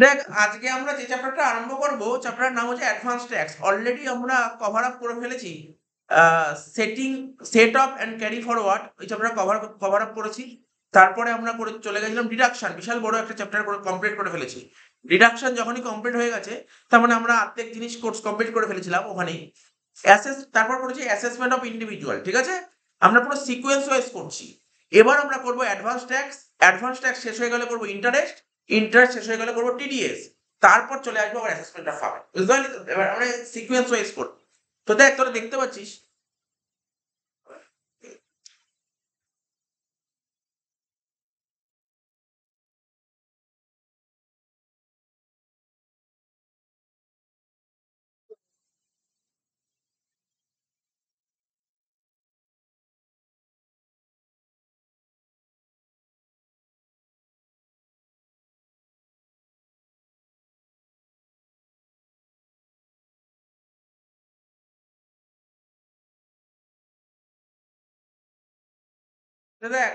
দেখ, আজকে আমরা যে চ্যাপ্টারটা আরম্ভ করবো, চ্যাপ্টারের নাম হচ্ছে অ্যাডভান্স ট্যাক্স। অলরেডি আমরা কভার আপ করে ফেলেছি setting, set of and carry forward, ওই চ্যাপ্টারটা কভার আপ করেছি। তারপরে আমরা করে চলে গেছিলাম ডিডাকশন, বিশাল বড় একটা চ্যাপ্টার করে কমপ্লিট করে ফেলেছি। ডিডাকশন যখনই কমপ্লিট হয়ে গেছে, তার মানে আমরা অর্ধেক জিনিস কোর্স কমপ্লিট করে ফেলেছিলাম ওখানেই। তারপর করেছি অ্যাসেসমেন্ট অফ ইন্ডিভিজুয়াল, ঠিক আছে? আমরা পুরো সিকোয়েন্স ওয়াইজ করছি। এবার আমরা করবো অ্যাডভান্স ট্যাক্স। অ্যাডভান্স ট্যাক্স শেষ হয়ে গেলে করবো ইন্টারেস্ট। ইন্টারেস্ট শেষ হয়ে গেলে করবো টিডিএস। তারপর চলে আসবো আবার অ্যাসেসমেন্ট অফ ফার্ম। বুঝতে পারলি তো? এবার আমরা সিকোয়েন্স ওয়াইজ করবো। তো দেখ, তোরা দেখতে পাচ্ছিস দেখ,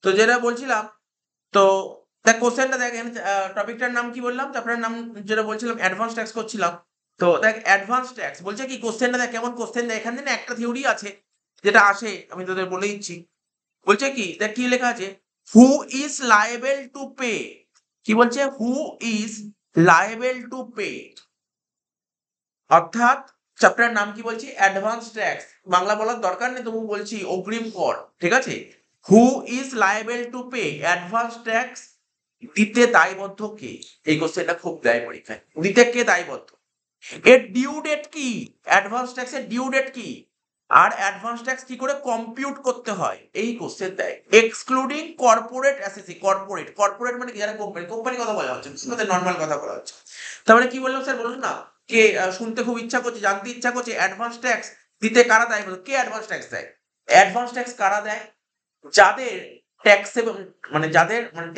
তো যেটা বলছিলাম, তো দেখ কোশ্চেনটা দেখ, টপিকটার নাম কি বললাম, চ্যাপ্টারের নাম যেটা বলছিলাম অ্যাডভান্স ট্যাক্স করছিলাম। তো দেখ, অ্যাডভান্স ট্যাক্স বলছে কি, কোশ্চেনটা দেখ কেমন কোশ্চেন দেয় এখানে না, একটা থিওরি আছে যেটা আসে, আমি তোদের বলে দিচ্ছি। বলছে কি, দেখ কি লেখা আছে, who is liable to pay. কি বলছে? Who is liable to pay. অর্থাৎ চ্যাপ্টারের নাম কি বলছি, অ্যাডভান্স ট্যাক্স। বাংলা বলার দরকার নেই, তবু বলছি অগ্রিম কর, ঠিক আছে? Who is liable to pay advance tax. দিতে দায়বদ্ধ কে? এই কোশ্চেনটা খুব দেয় পরীক্ষায়, দিতে কে দায়বদ্ধ? এর ডিউ ডেট কি? অ্যাডভান্স ট্যাক্সের ডিউ ডেট কি? আর অ্যাডভান্স ট্যাক্স কি করে কম্পিউট করতে হয়, এই কোশ্চেন দেয়। Excluding corporate অ্যাসেসি। কর্পোরেট, কর্পোরেট মানে কি? যারা কোম্পানি, কোম্পানি কথা বলা হচ্ছে, নর্মাল কথা বলা হচ্ছে। তার মানে কি বললাম স্যার, বলুন না। কে শুনতে খুব ইচ্ছা করছে, জানতে ইচ্ছা করছে, অ্যাডভান্স ট্যাক্স দিতে কারা দেয়? কে অ্যাডভান্স ট্যাক্স দেয়? অ্যাডভান্স ট্যাক্স কারা দেয়? যাদের ট্যাক্সেবল, মানে যাদের মানে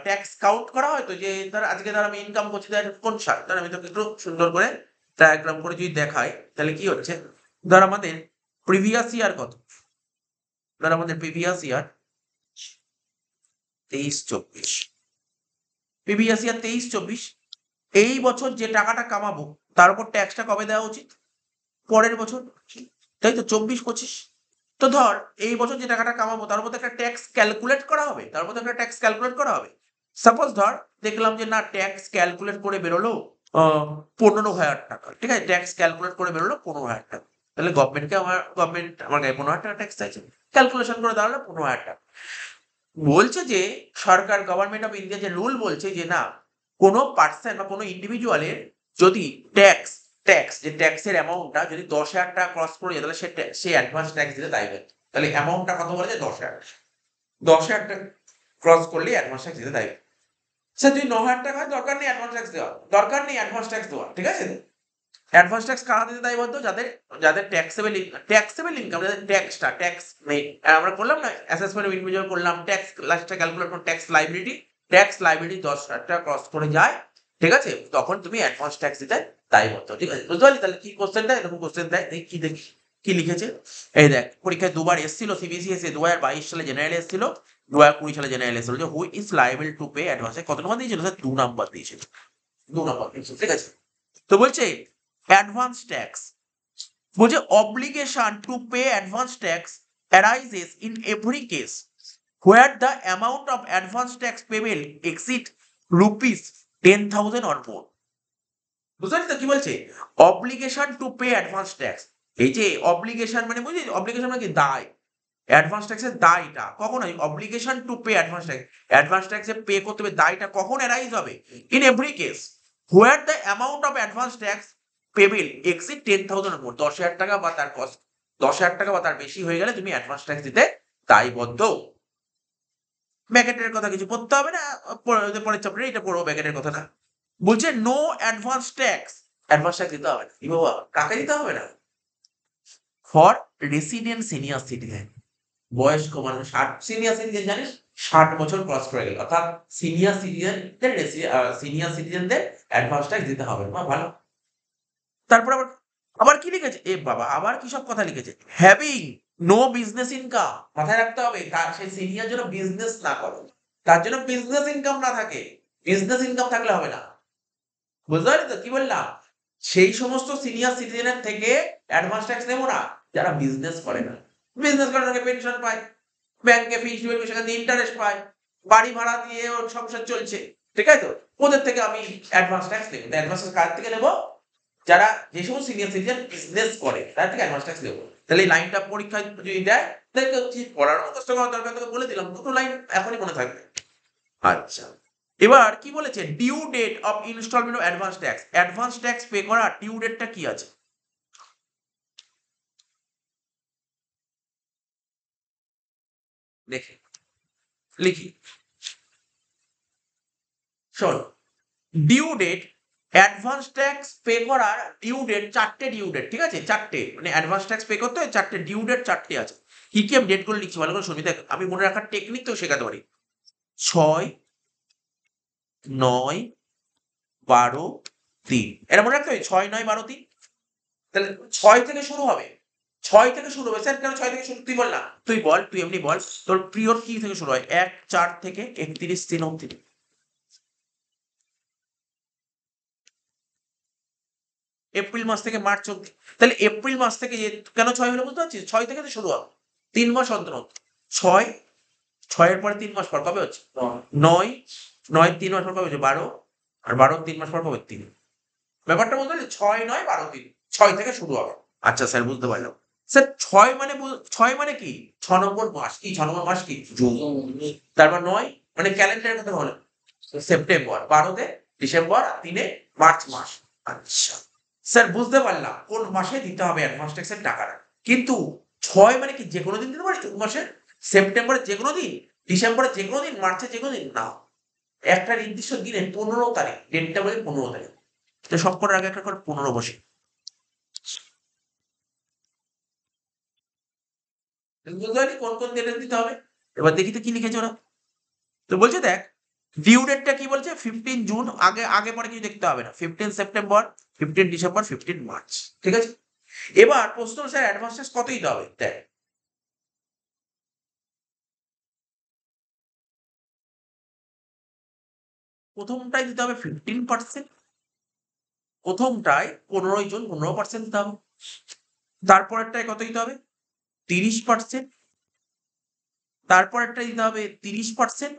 ট্যাক্স কাউন্ট করা হয়, তো যে ধর আজকে ধর আমি ইনকাম করছি, ধর কোন সাল, ধর আমি তোকে একটু সুন্দর করে ডায়াগ্রাম করে যদি দেখাই, তাহলে কি হচ্ছে, ধর আমাদের প্রিভিয়াস ইয়ার কত, ধর আমাদের প্রিভিয়াস ইয়ার 23-24, প্রিভিয়াস ইয়ার 23-24, এই বছর যে টাকাটা কামাবো তার উপর ট্যাক্সটা কবে দেওয়া উচিত? পরের বছর, তাই তো? 24-25। তো ধর এই বছর যে টাকাটা কামাবো তার উপর একটা ট্যাক্স ক্যালকুলেট করা হবে, তার উপর একটা ট্যাক্স ক্যালকুলেট করা হবে। সাপোজ ধর দেখলাম যে না, ট্যাক্স ক্যালকুলেট করে বেরোলো 15,000 টাকা, ঠিক আছে? ট্যাক্স ক্যালকুলেট করে বেরোলো 15,000 টাকা। তাহলে গভর্নমেন্ট আমার গায়ে 15,000 টাকা ট্যাক্স চাইছে। ক্যালকুলেশন করে দাঁড়ালো 15,000 টাকা। বলছে যে সরকার, গভর্নমেন্ট অফ ইন্ডিয়া যে রুল বলছে যে না, কোনো পার্সন বা কোনো ইন্ডিভিজুয়ালের যদি ট্যাক্স, যে ট্যাক্সের অ্যামাউন্টটা যদি 10,000 টাকা ক্রস করে যায়, তাহলে সে অ্যাডভান্স ট্যাক্স দিতে দায়বদ্ধ। তাহলে অ্যামাউন্টটা কত বলে যে 10,000, 10,000 টাকা ক্রস করলে অ্যাডভান্স ট্যাক্স দিতে দায়বদ্ধ। স্যার যদি 9,000 টাকা হয়, দরকার নেই অ্যাডভান্স ট্যাক্স দেওয়া, দরকার নেই অ্যাডভান্স ট্যাক্স দেওয়া, ঠিক আছে? অ্যাডভান্স ট্যাক্স কারা দিতে দায়বদ্ধ? যাদের, ট্যাক্সেবল ইনকাম, যাদের ট্যাক্স নেই। আমরা করলাম না অ্যাসেসমেন্ট অফ ইন্ডিভিজুয়াল, করলাম ট্যাক্স, লাস্টটা ক্যালকুলেট করলাম ট্যাক্স লাইবিলিটি 10,000 টাকা ক্রস করে যায়, ঠিক আছে? তখন তুমি অ্যাডভান্স ট্যাক্স দিতে দায়বদ্ধ, ঠিক আছে? বুঝতে পারলি? তাহলে কি কোশ্চেন দেয়, এরকম কোশ্চেন দেয়, দেখি কি লিখেছে। এই দেখ, পরীক্ষায় দুবার এসেছিল, সিবিএসই এসে 2022 সালে জেনারেল এসেছিল, 2020 সালে জেনারেল এসেছিল, যে who is liable to pay advance. কত নম্বর দিয়েছিল স্যার? 2 নাম্বার দিয়েছিল, 2 নাম্বার দিয়েছিল, ঠিক আছে? তো বলছে অ্যাডভান্স ট্যাক্স, বলছে obligation two pay advance tax arises in every case where the amount of advance tax payable exceed rupees 10,000 or more. বুঝতে পারছি তো কি বলছে? Obligation two pay advance tax. এই যে অব্লিগেশন মানে বুঝলি, অব্লিগেশন মানে কি? দায়। অ্যাডভান্স ট্যাক্সের দায়টা কখন হয়? Obligation two pay advance tax, advance ট্যাক্সে পে করতে হবে, দায়টা কখন অ্যারাইজ হবে? In every case where the amount of advance tax payable exceed 10,000 মোর, 10,000 টাকা বা তার কস্ট, 10,000 টাকা বা তার বেশি হয়ে গেলে তুমি অ্যাডভান্স ট্যাক্স দিতে দায়বদ্ধ। ব্যাকেটের কথা কিছু পড়তে হবে না, পরের চ্যাপ্টারে এটা পড়বো ব্যাকেটের কথাটা। বলছে no advance tax, advance tax দিতে হবে না। কি বাবা, কাকে দিতে হবে না? ফর রেসিডেন্ট সিনিয়র সিটিজেন, বয়স্ক মানুষ, 60 সিনিয়র সিটিজেন জানিস, 60 বছর ক্রস করে গেল, অর্থাৎ সিনিয়র সিটিজেনদের অ্যাডভান্স ট্যাক্স দিতে হবে না। ভালো। তারপর আবার আবার কি লিখেছে, এ বাবা, আবার কি সব কথা লিখেছে, হ্যাভিং নো বিজনেস ইনকাম, মাথায় রাখতে হবে তার সেই সিনিয়র যেন বিজনেস না করে, তার জন্য বিজনেস ইনকাম না থাকে, বিজনেস ইনকাম থাকলে হবে না। বুঝতে পারলি তো কি বললাম? সেই সমস্ত সিনিয়র সিটিজেনের থেকে অ্যাডভান্স ট্যাক্স নেবো না যারা বিজনেস করে না। বিজনেস করে তাকে পেনশন পায়, ব্যাংকে ফিক্সড ডিপোজিট সেখান থেকে ইন্টারেস্ট পায়, বাড়ি ভাড়া দিয়ে ওর সংসার চলছে, ঠিক আছে তো? ওদের থেকে আমি অ্যাডভান্স ট্যাক্স নেবো। অ্যাডভান্স ট্যাক্স কার থেকে নেবো? যারা যে সমস্ত সিনিয়র সিটিজেন বিজনেস করে তাদের থেকে অ্যাডভান্স ট্যাক্স নেবো। তাহলে এই লাইনটা পরীক্ষায় যদি দেয় তাহলে কি পড়ার মুখস্থ করার দরকার, তোকে বলে দিলাম, দুটো লাইন এখনই মনে থাকবে। আচ্ছা, এবার কি বলেছে? Due date of instalment of advance tax. Advance tax pay করার ডিউ ডেটটা কি আছে? দেখে লিখি, শোন, due date, advance tax pay করার ডিউ ডেট, চারটে ডিউ ডেট, ঠিক আছে? চারটে, মানে অ্যাডভান্স ট্যাক্স পে করতে হয় চারটে, ডিউ ডেট চারটে আছে। কি কি আমি ডেট করে লিখছি, ভালো করে শুনবি, দেখ আমি মনে রাখার টেকনিক তো শেখাতে পারি। 6, 9, 12, 3, এটা মনে রাখতে হবে, 6, 9, 12, 3। তাহলে 6 থেকে শুরু হবে, 6 থেকে শুরু হবে। স্যার কেন 6 থেকে শুরু? তুই বল না, তুই বল, তুই এমনি বল, তোর পিরিয়ড কি থেকে শুরু হয়? 1, 4 থেকে 31, 3 অব্দি। এপ্রিল মাস থেকে মার্চ অব্দি। তাহলে এপ্রিল মাস থেকে কেন 6 হলো বুঝতে পারছিস? 6 থেকে তো শুরু হবে, 3 মাস অন্তর অন্তর। 6, 6 এর পরে 3 মাস পর কবে হচ্ছে? 9, 9 3 মাস পর কবে হচ্ছে? 12, আর 12 3 মাস পর কবে? 3। ব্যাপারটা বুঝতে পারলি? 6, 9, 12, 3, 6 থেকে শুরু হবে। আচ্ছা স্যার বুঝতে পারলাম। স্যার 6 মানে 6 মানে কি? 6 নম্বর মাস কি? 6 নম্বর মাস কি? জুন। তারপর 9 মানে ক্যালেন্ডারের কথা বলে সেপ্টেম্বর, 12 তে ডিসেম্বর, আর 3 এ মার্চ মাস। আচ্ছা স্যার বুঝতে পারলাম কোন মাসে দিতে হবে অ্যাডভান্স ট্যাক্সের টাকাটা। কিন্তু 6 মানে কি যে কোনো দিন দিতে পারি? জুন মাসে, সেপ্টেম্বরের যে কোনো দিন, ডিসেম্বরের যে কোনো দিন, মার্চের যে কোনো দিন না। একটা নির্দিষ্ট দিনের 15 তারিখ, ডেটটা বলে 15 তারিখ। তো সব করার আগে একটা করে 15 বসে। বুঝতে পারলি কোন কোন ডেটে দিতে হবে? এবার দেখি তো কি লিখেছে ওরা। তো বলছে দেখ, ডিউ ডেটটা কি বলছে? 15 জুন, আগে আগে পরে কিছু দেখতে হবে না। 15 সেপ্টেম্বর, 15 ডিসেম্বর, 15 মার্চ, ঠিক আছে? এবার প্রশ্ন, স্যার অ্যাডভান্স ট্যাক্স কত দিতে হবে? দেখ, প্রথমটায় দিতে হবে 15%, প্রথমটায় 15 জুন 15% দিতে হবে। তারপরেরটায় কত দিতে হবে? 30%। তারপরেরটা দিতে হবে 30%,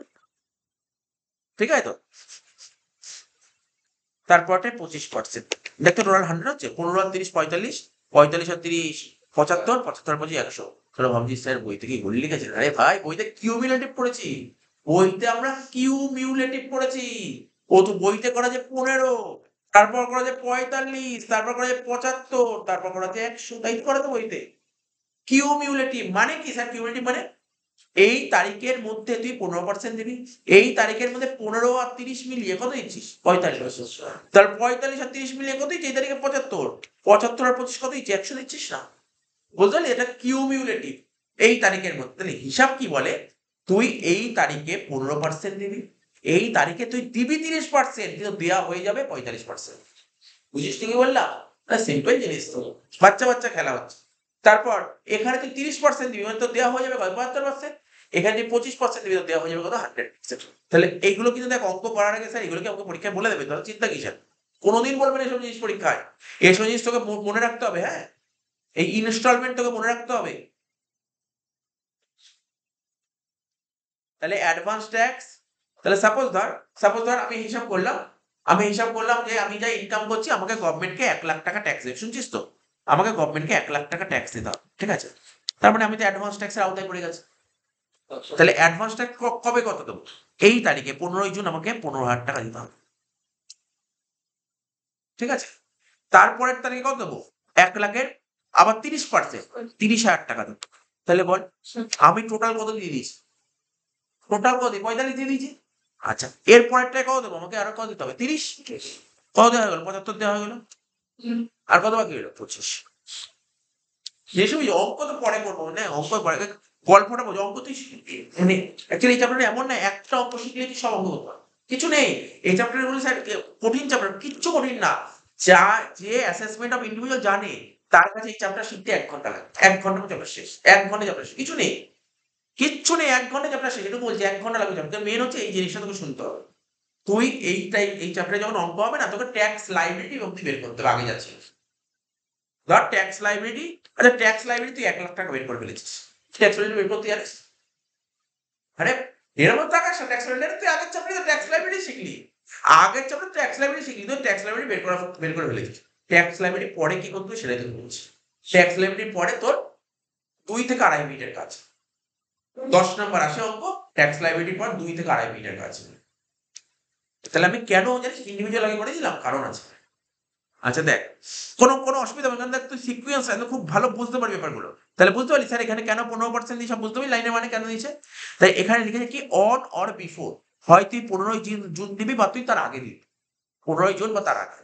ঠিক আছে তো? তারপরটায় 25%। দেখ তো টোটাল 100 হচ্ছে, 15 আর 30 45, 45 আর 30 75, 75 আর 25 100। তোরা ভাবছিস স্যার বইতে কি ভুল লিখেছেন? আরে ভাই বইতে কিউমুলেটিভ পড়েছি, বইতে আমরা কিউমুলেটিভ পড়েছি। ও তো বইতে করা যে 15, তারপর করা যে 45, তারপর করা যে 75, তারপর করা যে 100, তাই তো করা তো বইতে। কিউমুলেটিভ মানে কি স্যার? কিউমুলেটিভ মানে এই তারিখের মধ্যে তুই 15% দিবি, এই তারিখের মধ্যে 15 আর 30 মিলিয়ে কত দিচ্ছিস? 45। তাহলে 45 আর 30 মিলিয়ে কত দিচ্ছিস? এই তারিখে 75, 75 আর 25 কত দিচ্ছিস? 100 দিচ্ছিস না? বুঝতে পারলি? এটা কিউমুলেটিভ, এই তারিখের মধ্যে। তাহলে হিসাব কি বলে? তুই এই তারিখে 15% দিবি, এই তারিখে তুই দিবি 30%, কিন্তু দেওয়া হয়ে যাবে 45%। বুঝিস কি বললাম? সিম্পল জিনিস তো, বাচ্চা বাচ্চা খেলা হচ্ছে। তারপর এখানে তুই 30% দিবি, মানে তোর দেওয়া হয়ে যাবে কত? 75%। এখানে তুই 25% দিবি, তোর দেওয়া হয়ে যাবে কত? 100%। তাহলে এইগুলো কিন্তু দেখ, অঙ্ক করার আগে স্যার এগুলোকে আমাকে পরীক্ষায় বলে দেবে, তাহলে চিন্তা কিসের? কোনোদিন বলবে না এসব জিনিস পরীক্ষায়। এসব জিনিস তোকে মনে রাখতে হবে, হ্যাঁ? এই ইনস্টলমেন্ট তোকে মনে রাখতে হবে। তাহলে অ্যাডভান্স ট্যাক্স, তাহলে সাপোজ ধর আমি হিসাব করলাম যে আমি যা ইনকাম করছি আমাকে গভর্নমেন্টকে 1 লাখ টাকা ট্যাক্স দেবে, শুনছিস তো? আমাকে গভর্নমেন্টকে 1 লাখ টাকা ট্যাক্স দিতে হবে, ঠিক আছে? তার মানে আমি তো অ্যাডভান্স ট্যাক্সের আওতায় পড়ে গেছি। তাহলে অ্যাডভান্স ট্যাক্স কবে কত দেবো? এই তারিখে 15 জুন আমাকে 15,000 টাকা দিতে হবে, ঠিক আছে? তারপরের তারিখে কত দেবো? 1 লাখের আবার 30%, 30,000 টাকা দেবো। তাহলে বল, আমি টোটাল কত দিয়ে দিয়েছি? টোটাল কত দিই? 45 দিয়ে দিয়েছি। আচ্ছা, এর পরেরটায় কত দেবো? আমাকে আরো কত দিতে হবে? 30। কত দেওয়া হয়ে গেল? 75 দেওয়া হয়ে গেল। আর কত বাকি রইল? 25। যেসব অঙ্ক তো পরে করবো না, অঙ্ক পরে, গল্পটা বোঝো, অঙ্ক তুই মানে অ্যাকচুয়ালি এই চ্যাপ্টারে এমন না একটা অঙ্ক শিখলে তুই সব অঙ্ক করতে পারবি, কিছু নেই। এই চ্যাপ্টারে বলে স্যার কঠিন চ্যাপ্টার, কিচ্ছু কঠিন না। যা যে অ্যাসেসমেন্ট অফ ইন্ডিভিজুয়াল জানে তার কাছে এই চ্যাপ্টার শিখতে 1 ঘন্টা লাগে। 1 ঘন্টার মধ্যে চ্যাপ্টার শেষ। 1 ঘন্টায় চ্যাপ্টার শেষ। কিছু নেই। কিচ্ছু নেই, 1 ঘন্টায় চ্যাপ্টার শেষ। এটুকু বলছি 1 ঘন্টা লাগবে চ্যাপ্টার। মেইন হচ্ছে এই জিনিসটা তোকে শুনতে হবে। তুই এই চ্যাপ্টারে যখন অঙ্ক হবে না, তোকে ট্যাক্স লাইব্রেরি অব্দি বের করতে হবে। আগে যাচ্ছিস। ধর ট্যাক্স লাইব্রেরি, আচ্ছা ট্যাক্স লাইব্রেরি তুই 1,00,000 টাকা বের করে ফেলেছিস। ট্যাক্স লাইব্রেরি বের করতে জানিস? আরে এর মধ্যে টাকা ট্যাক্স লাইব্রেরি তুই আগের চ্যাপ্টারে তো ট্যাক্স লাইব্রেরি শিখলি। আগের চ্যাপ্টারে ট্যাক্স লাইব্রেরি শিখলি, তুই ট্যাক্স লাইব্রেরি বের করে ফেলেছিস। ট্যাক্স লাইব্রেরি পরে কি করতে হবে সেটাই তোকে বলছি। ট্যাক্স লাইব্রেরি পরে তোর 2 থেকে 2.5 মিনিটের কাজ। 10 নাম্বার আসে অঙ্ক, ট্যাক্স লাইব্রেরির পর 2 থেকে 2.5 মিনিটের কাজ। তাহলে আমি কেন জানিস ইন্ডিভিজুয়াল আগে করেছিলাম? কারণ আছে। আচ্ছা দেখ, কোনো অসুবিধা হবে না। দেখ তুই সিকোয়েন্স একদম খুব ভালো বুঝতে পারবি ব্যাপারগুলো। তাহলে বুঝতে পারলি স্যার এখানে কেন 15% দিয়ে সব বুঝতে পারবি, লাইনের মানে কেন দিয়েছে। তাই এখানে লিখেছে কি অন অর বিফোর, হয় তুই 15ই জুন দিবি বা তুই তার আগে দিবি। 15ই জুন বা তার আগে,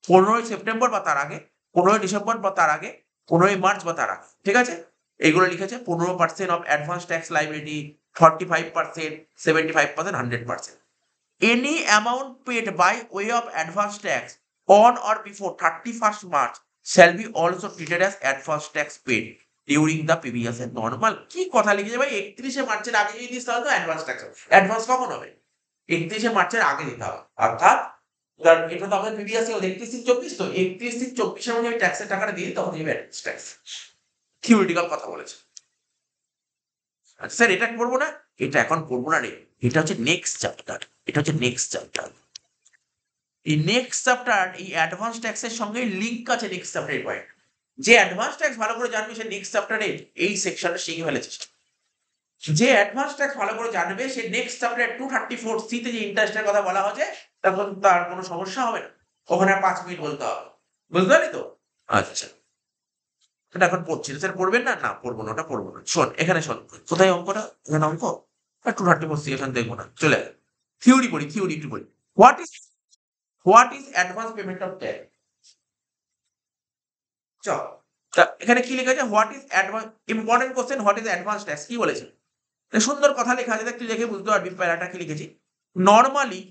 15ই সেপ্টেম্বর বা তার আগে, 15ই ডিসেম্বর বা তার আগে, 15ই মার্চ বা তার আগে। ঠিক আছে? এইগুলো লিখেছে 15% of advance tax liability, 45%, 75%, 100%. Any amount paid by way of advance tax on or before 31st March shall be also treated as advance tax paid during the previous year. Normal কি কথা লিখেছে ভাই, 31শে মার্চের আগে যদি দিস তাহলে তো advance tax হবে। অ্যাডভান্স কখন হবে? 31শে মার্চের আগে দিতে হবে। অর্থাৎ কারণ এটা তো আমাদের প্রিভিয়াস ইয়ার 31-24, তো 31-24 এর মধ্যে আমি ট্যাক্সের টাকাটা দিয়ে তখন দিবে অ্যাডভান্স ট্যাক্স। থিওরিটিক্যাল কথা বলেছে। আচ্ছা স্যার এটা করবো না, এটা এখন করবো না রে, এটা হচ্ছে নেক্সট চ্যাপ্টার। এটা হচ্ছে নেক্সট চ্যাপ্টার। এই নেক্সট চ্যাপ্টার এই অ্যাডভান্স ট্যাক্সের সঙ্গে লিংক আছে নেক্সট চ্যাপ্টারের পয়েন্ট। যে অ্যাডভান্স ট্যাক্স ভালো করে জানবে সে নেক্সট চ্যাপ্টারে এই সেকশনটা শিখে ফেলেছে। যে অ্যাডভান্স ট্যাক্স ভালো করে জানবে সে নেক্সট চ্যাপ্টারে 234C তে যে ইন্টারেস্টের কথা বলা হচ্ছে তখন তার কোনো সমস্যা হবে না। ওখানে 5 মিনিট বলতে হবে। বুঝতে পারলি তো? আচ্ছা এটা এখন পড়ছি না। স্যার পড়বেন না? না পড়বো না, ওটা পড়বো না। শোন এখানে শোন, কোথায় অঙ্কটা? এখানে অঙ্ক। 234C এখানে দেখবো না, চলে থিওরি পড়ি, থিওরি একটু পড়ি। What is advance payment of tax? চল তা এখানে কি লেখা আছে? What is advance, important question, what is advance tax কি বলেছে? সুন্দর কথা লেখা আছে, তুই দেখে বুঝতে পারবি প্যারাটা কি লিখেছি। Normally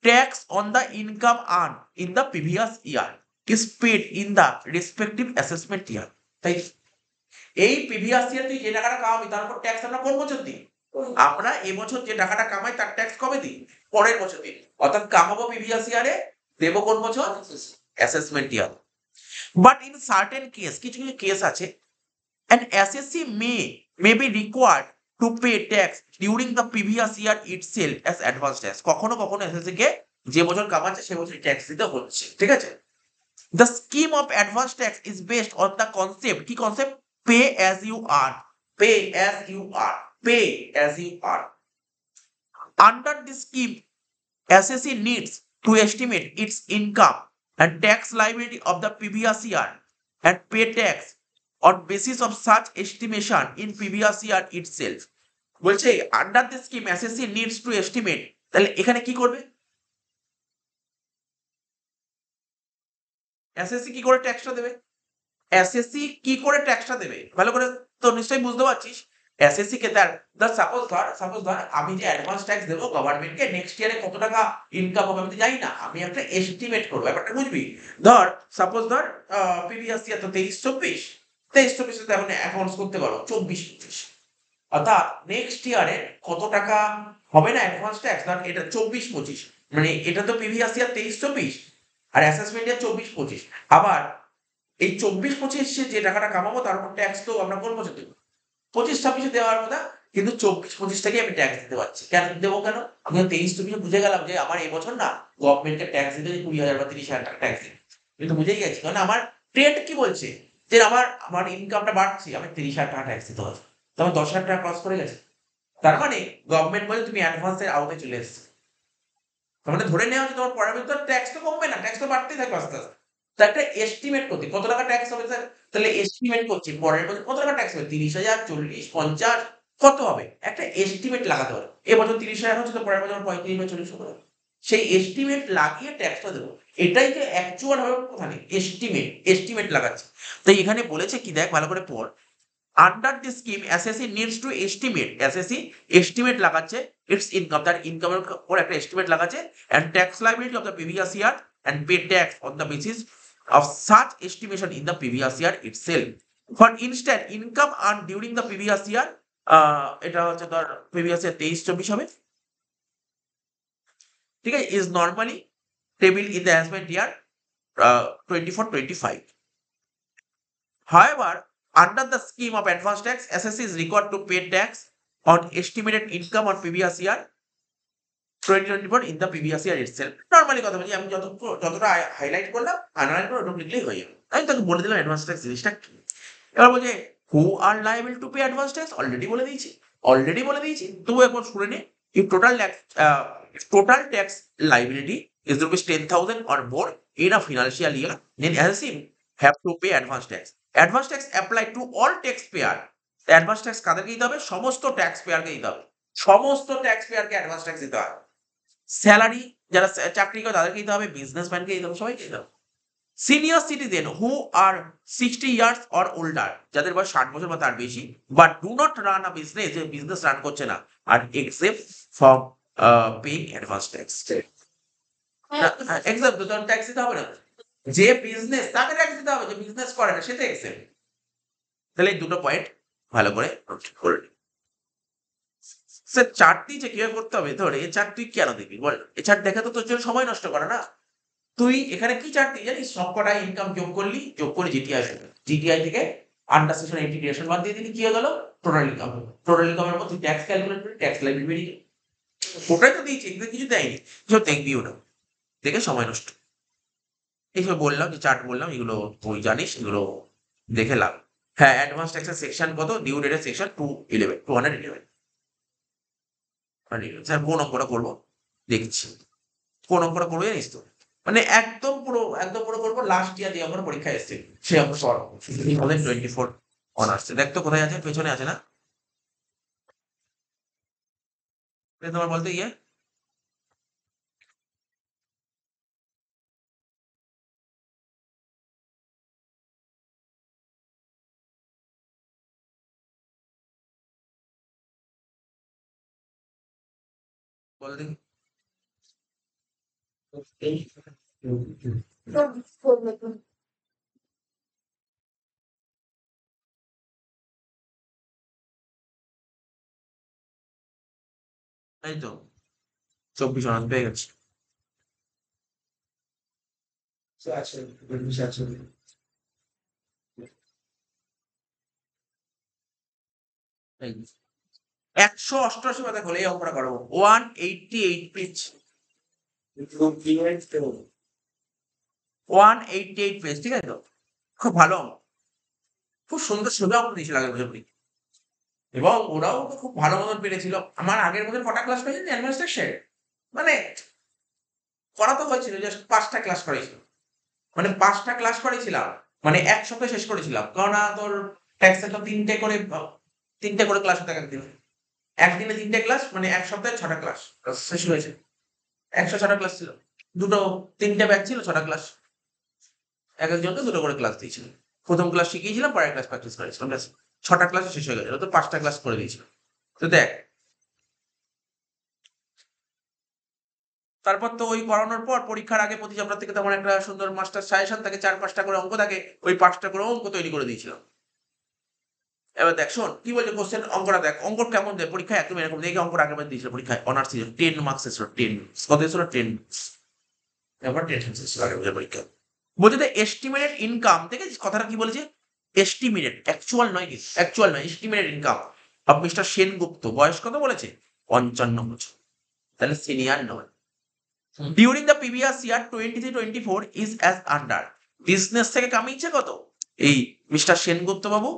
tax on the income earn in the previous year is paid in the respective assessment year. তাই এই প্রিভিয়াস ইয়ার তুই যে টাকাটা কামাবি তার উপর ট্যাক্স আমরা কোন বছর দিই? আমরা এবছর যে টাকাটা কামাই তার ট্যাক্স কবে দিই? পরের বছর দিই। অর্থাৎ কামাবো প্রিভিয়াস ইয়ারে, দেবো কোন বছর? Assessment year. But in certain case, কিছু কিছু কেস আছে, an assessee may be required to pay tax during the previous year itself as advance tax. কখনো কখনো assessee কে যে বছর কামাচ্ছে সে বছর ট্যাক্স দিতে হচ্ছে। ঠিক আছে? The scheme of advance tax is based on the concept, কি concept? Pay as you earn. Pay as you earn. Pay as you earn. Under this scheme, assessee needs to estimate its income and tax liability of the previous year and pay tax on basis of such estimation in previous year itself. বলছে under this scheme assessee needs to estimate, তাহলে এখানে কি করবে? অ্যাসেসি কি করে ট্যাক্সটা দেবে? অ্যাসেসি কি করে ট্যাক্সটা দেবে ভালো করে তো নিশ্চয়ই বুঝতে পারছিস। অ্যাসেসি কে ধর সাপোজ আমি যে অ্যাডভান্স ট্যাক্স দেবো গভর্নমেন্টকে, নেক্সট ইয়ারে কত টাকা ইনকাম হবে আমি তো জানি না, আমি একটা এস্টিমেট করবো। ব্যাপারটা বুঝবি? ধর প্রিভিয়াস ইয়ার তো 23-24 তো এখন অ্যাকাউন্টস করতে পারো 24-25, অর্থাৎ নেক্সট ইয়ারে কত টাকা হবে না অ্যাডভান্স ট্যাক্স, ধর এটা 24-25, মানে এটা তো প্রিভিয়াস ইয়ার 23-24 আর অ্যাসেসমেন্ট ইয়ার 24-25। আবার এই 24-25 যে টাকাটা কামাবো তার উপর ট্যাক্স তো আমরা কোন বছর দেবো? 25-26 দেওয়ার কথা, কিন্তু 24-25 থেকে আমি ট্যাক্স দিতে পারছি। কেন দেবো? কেন? আমি 23-24 বুঝে গেলাম যে আমার এই বছর না গভর্নমেন্টকে ট্যাক্স দিতে 20,000 বা 30,000 টাকা ট্যাক্স দিতে, কিন্তু বুঝেই গেছি কারণ আমার ট্রেন্ড কি বলছে যে আমার ইনকামটা বাড়ছে, আমি 30,000 টাকা ট্যাক্স দিতে হবে, তো আমি 10,000 টাকা ক্রস করে গেছে। তার মানে গভর্নমেন্ট বলে তুমি অ্যাডভান্সের আওতায় চলে এসেছো। তার মানে ধরে নেওয়া হচ্ছে তোমার পরের বছর ট্যাক্স তো কমবে না, ট্যাক্স তো বাড়তেই থাকবে আস্তে আস্তে। তো একটা এস্টিমেট করতে কত টাকা ট্যাক্স হবে স্যার, তাহলে এস্টিমেট করছি পরের বছর কত টাকা ট্যাক্স হবে, 30,000, 40, 50 কত হবে একটা এস্টিমেট লাগাতে হবে। এবছর 30,000 হচ্ছে তো পরের বছর 35 বা 40 হবে, সেই এস্টিমেট লাগিয়ে ট্যাক্সটা দেবো। এটাই যে অ্যাকচুয়াল হবে কথা নেই, এস্টিমেট লাগাচ্ছে। তাই এখানে বলেছে কি দেখ ভালো করে পড়। Under this scheme assessee needs to estimate, assessee estimate লাগাচ্ছে ইটস ইনকাম, তার ইনকামের উপর একটা এস্টিমেট লাগাচ্ছে, and tax liability of the previous year and pay tax on the basis of such estimation in the previous year itself. For instance, income earned during the previous year, এটা হচ্ছে ধর previous year 23-24 হবে, ঠিক আছে, is normally table in the assessment year 24-25. However, under the scheme of advance tax, assessee is required to pay tax on estimated income on previous year 2024 in the previous year itself. Normally কথা বলছি, আমি যতটা highlight করলাম, underline করে ওটা লিখলেই হয়ে যাবে। আমি তোকে বলে দিলাম অ্যাডভান্স ট্যাক্স জিনিসটা কি। এবার বলছে who are liable to pay advance tax, already বলে দিয়েছি, তবু একবার শুনে নে। if total tax liability is rupees 10,000 or more in a financial year, then assessee have to pay advance tax. Advance tax apply to all taxpayer. Advance tax কাদেরকে দিতে হবে? সমস্ত ট্যাক্স পেয়ারকে দিতে হবে, সমস্ত ট্যাক্স পেয়ারকে অ্যাডভান্স ট্যাক্স দিতে হবে। Salary যারা চাকরি করে তাদেরকে দিতে হবে, বিজনেসম্যানকে দিতে হবে, সবাইকে দিতে হবে। Senior citizen who are 60 years or older, যাদের বয়স 60 বছর বা তার বেশি, but do not run a business, যে বিজনেস রান করছে না, are exempt from paying advance tax. Exempt তো ট্যাক্স দিতে হবে না, যে বিজনেস তাকে ট্যাক্স দিতে হবে, যে বিজনেস করে না সে তো এক্সেপ্ট। তাহলে এই দুটো পয়েন্ট ভালো করে নোট করে নে। স্যার চার্ট দিয়েছে কিভাবে করতে হবে, ধর এই চার্ট তুই কেন দেখবি বল? এই চার্ট দেখা তো তোর জন্য সময় নষ্ট করে না। তুই এখানে কি চার্ট দিয়ে জানিস, সবকটা ইনকাম যোগ করে জিটিআই থেকে আন্ডার সেকশন ইন্টিগ্রেশন বাদ দিয়ে দিলি, কি হয়ে গেল? টোটাল ইনকামের মধ্যে ট্যাক্স ক্যালকুলেট করে ট্যাক্স লাইবিলিটি বেরিয়ে গেল। ওটাই তো দিয়েছে, এগুলো কিছু দেয়নি, সব দেখবিও না, দেখে সময় নষ্ট। এইসব বললাম, যে চার্ট বললাম, এগুলো তুই জানিস, এগুলো দেখে লাভ। হ্যাঁ, অ্যাডভান্স ট্যাক্সের সেকশন কত? ডিউ ডেটের সেকশন 211 স্যার কোন অঙ্কটা করবো দেখছি, কোন অঙ্কটা করবো জানিস তো, মানে একদম পুরো করবো লাস্ট ইয়ার যে অঙ্কটা পরীক্ষায় এসছে সে অঙ্ক সলভ 2024 অনার্স। দেখ তো কোথায় আছে, পেছনে আছে না? তোমার বলতে গিয়ে বল দেখি। এই তো 24 অনার্স পেয়ে গেছি। এই 188 পাতা খোলে, এই অঙ্কটা করবো 188 পেজ, 188 পেজ, ঠিক আছে তো? খুব ভালো অঙ্ক, খুব সুন্দর সুন্দর অঙ্ক দিয়েছিল আগের বছর পরীক্ষা, এবং ওরাও তো খুব ভালো মতন পেরেছিল। আমার আগের বছর কটা ক্লাস করেছি অ্যাডভান্স ট্যাক্সের, মানে করা তো হয়েছিল, জাস্ট 5টা ক্লাস করেছিল, মানে 5টা ক্লাস করেছিলাম, মানে এক সপ্তাহে শেষ করেছিলাম, কারণ তোর ট্যাক্সের তো 3টে করে ক্লাস হতে একদিন, একদিনে 3টে ক্লাস, মানে এক সপ্তাহে 6টা ক্লাস শেষ হয়েছে। 106টা ক্লাস ছিল, 3টে ব্যাচ ছিল, 6টা ক্লাস, এক একজনকে 2টো করে ক্লাস দিয়েছিল। প্রথম ক্লাস শিখিয়েছিলাম, পরের ক্লাস প্র্যাকটিস করেছিলাম, ব্যাস 6টা ক্লাসে শেষ হয়ে গেছিল, তো 5টা ক্লাস করে দিয়েছিল। তো দেখ, তারপর তো ওই করানোর পর পরীক্ষার আগে প্রতি চ্যাপ্টার থেকে তেমন একটা সুন্দর মাস্টার সাজেশন থাকে, 4-5টা করে অঙ্ক থাকে, ওই 5টা করে অঙ্ক তৈরি করে দিয়েছিলাম। এবার দেখ শোন কি বলছে কোশ্চেন, অঙ্কটা দেখ, অঙ্ক কেমন দেয় পরীক্ষায়, একদম এরকম দেখে অঙ্কটা আগেবার দিয়েছিল পরীক্ষায়, অনার্স ছিল 10 মার্কস এসেছিল, 10 কত এসেছিল 10, এবার 10 এসেছিল আগের বছর পরীক্ষা। বলছে যে এস্টিমেটেড ইনকাম থেকে, কথাটা কি বলেছে, এস্টিমেটেড, অ্যাকচুয়াল নয়, estimated income of mister Sengupta, বয়স কত বলেছে? 55 বছর, তাহলে সিনিয়র নয়। During the previous year 23-24 is as under, business থেকে কামিয়েছে কত এই মিস্টার সেনগুপ্ত বাবু?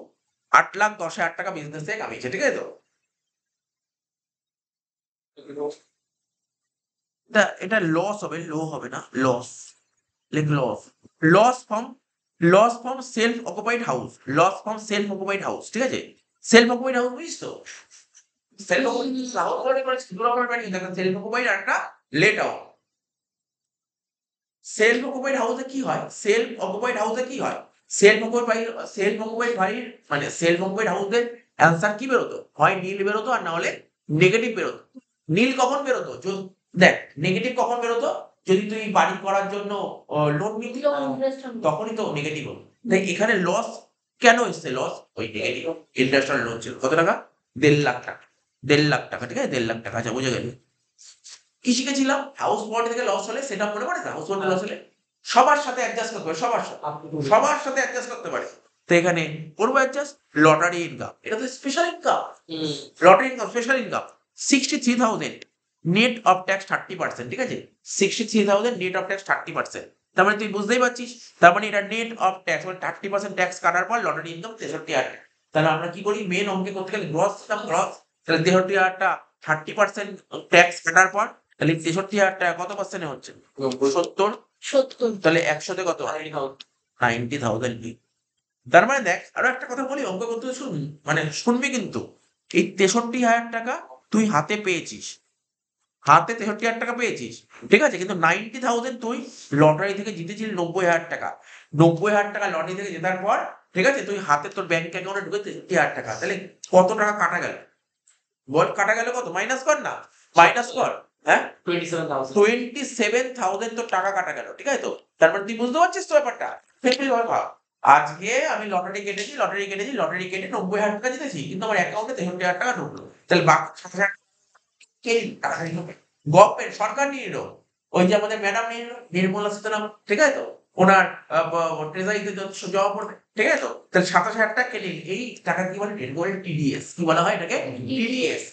8,10,000 টাকা বিজনেস থেকে কামিয়েছে, ঠিক আছে তো? এটা লস হবে, লো হবে না, লস, লিখ loss from self occupied house, ঠিক আছে? সেলফ অকুপাইড হাউস বুঝিস তো? সেলফ অকুপাইড আর একটা লেট আউট। সেলফ অকুপাইড হাউসে কি হয়, সেলফ অকুপাইড হাউসের অ্যান্সার কি বেরোতো? হয় নীল বেরোতো, আর না হলে নেগেটিভ বেরোতো। নীল কখন বেরোতো? দেখ নেগেটিভ কখন বেরোতো? যদি তুই বাড়ি করার জন্য লোন নিবি তখনই তো নেগেটিভ হবে। তাই এখানে লস কেন এসছে? লস ওই নেগেটিভ ইন্টারেস্ট লোন ছিল কত টাকা? 1.5 লাখ টাকা। 1.5 লাখ টাকা, ঠিক আছে? 1.5 লাখ টাকা। আচ্ছা, বুঝে গেলি? কি শিখেছিলাম? হাউস বন্ড থেকে লস হলে সেটা মনে পড়ে না? হাউস বন্ডে লস হলে সবার সাথে অ্যাডজাস্ট করতে পারে, সবার সাথে অ্যাডজাস্ট করতে পারে। তো এখানে করবো অ্যাডজাস্ট। লটারি ইনকাম, এটা তো special income. Lottery income special income 63,000 net off tax 30%, ঠিক আছে? 63,000 নেট অফ ট্যাক্স 30%। তার মানে তুই বুঝতেই পারছিস, তার মানে এটা নেট অফ ট্যাক্স, মানে 30% ট্যাক্স কাটার পর লটারি ইনকাম 63,000। তাহলে আমরা কি করি? মেন অঙ্কে করতে গেলে গ্রস গ্রস, তাহলে 63,000টা 30% ট্যাক্স কাটার পর, তাহলে 63,000 টাকা কত পার্সেন্টে হচ্ছে? 70। তাহলে 100তে কত? 90,000। তার মানে দেখ, আরো একটা কথা বলি, অঙ্ক করতে শুন, মানে শুনবি কিন্তু। এই 63,000 টাকা তুই হাতে পেয়েছিস, হাতে 63,000 টাকা পেয়েছিস, ঠিক আছে? কিন্তু 90,000 তুই লটারি থেকে জিতেছিস 90,000 টাকা। 90,000 টাকা লটারি থেকে জেতার পর, ঠিক আছে, তুই হাতে তোর ব্যাংক অ্যাকাউন্টে ঢুকে 63,000 টাকা, তাহলে কত টাকা কাটা গেল? বল, কাটা গেল কত? মাইনাস কর না, মাইনাস কর। হ্যাঁ, 27,000 তোর টাকা কাটা গেল, ঠিক আছে? তো তার মানে তুই বুঝতে পারছিস তো ব্যাপারটা? ভাব, আজকে আমি লটারি কেটেছি, লটারি কেটে 90,000 টাকা জিতেছি, কিন্তু আমার অ্যাকাউন্টে 63,000 টাকা ঢুকলো। তাহলে বাকি 60,000 কে টাকা নিল? গভর্নমেন্ট, সরকার নিয়ে নিল। ওই যে আমাদের ম্যাডাম নিয়ে নিল, নির্মলা সীতারামন, ঠিক আছে তো? ওনার ট্রেজারিতে জমা পড়বে, ঠিক আছে তো? তাহলে 27,000 টাকা কে নিল? এই টাকা কি বলে? টিডিএস। কি বলা হয় এটাকে? টিডিএস।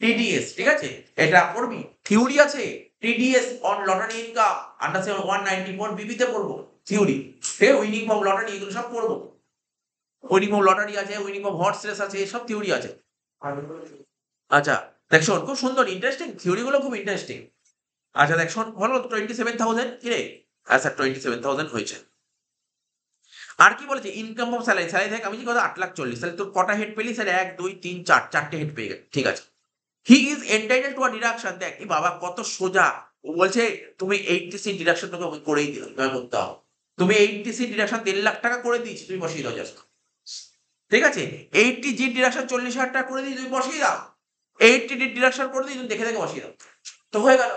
টিডিএস, ঠিক আছে? এটা পড়বি, থিওরি আছে। TDS on lottery income under 194 বিবিতে পড়বো থিওরি, ঠিক আছে? উইনিং ফ্রম লটারি, এগুলো সব পড়বো। উইনিং ফ্রম লটারি আছে, উইনিং ফ্রম হর্স রেস আছে, সব থিওরি আছে। আচ্ছা, দেখ শোন, খুব সুন্দর ইন্টারেস্টিং থিওরি গুলো, খুব ইন্টারেস্টিং। আচ্ছা দেখ শোন, হলো 27,000 কি রে? আচ্ছা, 27,000 হয়েছে। আর কি বলেছে? ইনকাম অফ স্যালারি, স্যালারি থেকে আমি যে কথা 8,40,000, তাহলে তোর কটা হেড পেলি স্যার? 1 2 3 4, 4টে হেড পেয়ে গেল, ঠিক আছে? He is entitle to a deduction. দেখ কি বাবা, কত সোজা। ও বলছে তুমি 80C ডিডাকশন তোকে আমি করেই দিলাম, তোমায় করতে হবে। তুমি 80C ডিডাকশন 1.5 লাখ টাকা করে দিয়েছি, তুমি বসিয়ে দাও জাস্ট, ঠিক আছে? 80G ডিডাকশন 40,000 টাকা করে দিয়ে তুমি বসিয়ে দাও। 80D ডিডাকশন করে দিয়ে তুমি দেখে দেখে বসিয়ে দাও, তো হয়ে গেল।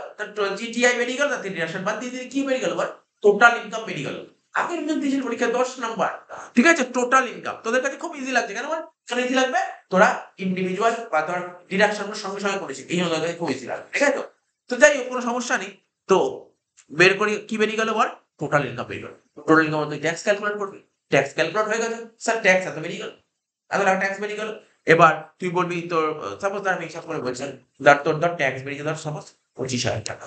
জিটিআই বেরিয়ে গেল, তাতে ডিডাকশন বাদ দিয়ে কি বেরিয়ে গেল বল? টোটাল ইনকাম বেরিয়ে গেল। আগের নিয়ম দিয়েছিল পরীক্ষা 10 নাম্বার, ঠিক আছে? টোটাল ইনকাম তোদের কাছে খুব ইজি লাগছে কেন বল? কেন ইজি লাগবে? তোরা ইন্ডিভিজুয়াল বা তোর ডিডাকশন সঙ্গে সঙ্গে করেছিস, এই জন্য তোদের কাছে খুব ইজি লাগবে, ঠিক আছে তো? তো যাই হোক, কোনো সমস্যা নেই। তো বের করি, কি বেরিয়ে গেল বল? টোটাল ইনকাম বেরিয়ে গেল। টোটাল ইনকাম তুই ট্যাক্স ক্যালকুলেট করবি, ট্যাক্স ক্যালকুলেট হয়ে গেছে, স্যার ট্যাক্স এত বেরিয়ে গেল, এত টাকা ট্যাক্স বেরিয়ে গেল। এবার তুই বলবি তোর, সাপোজ আমি হিসাব করে বলছি, তোর ট্যাক্স বেরিয়ে গেল সাপোজ 25,000 টাকা।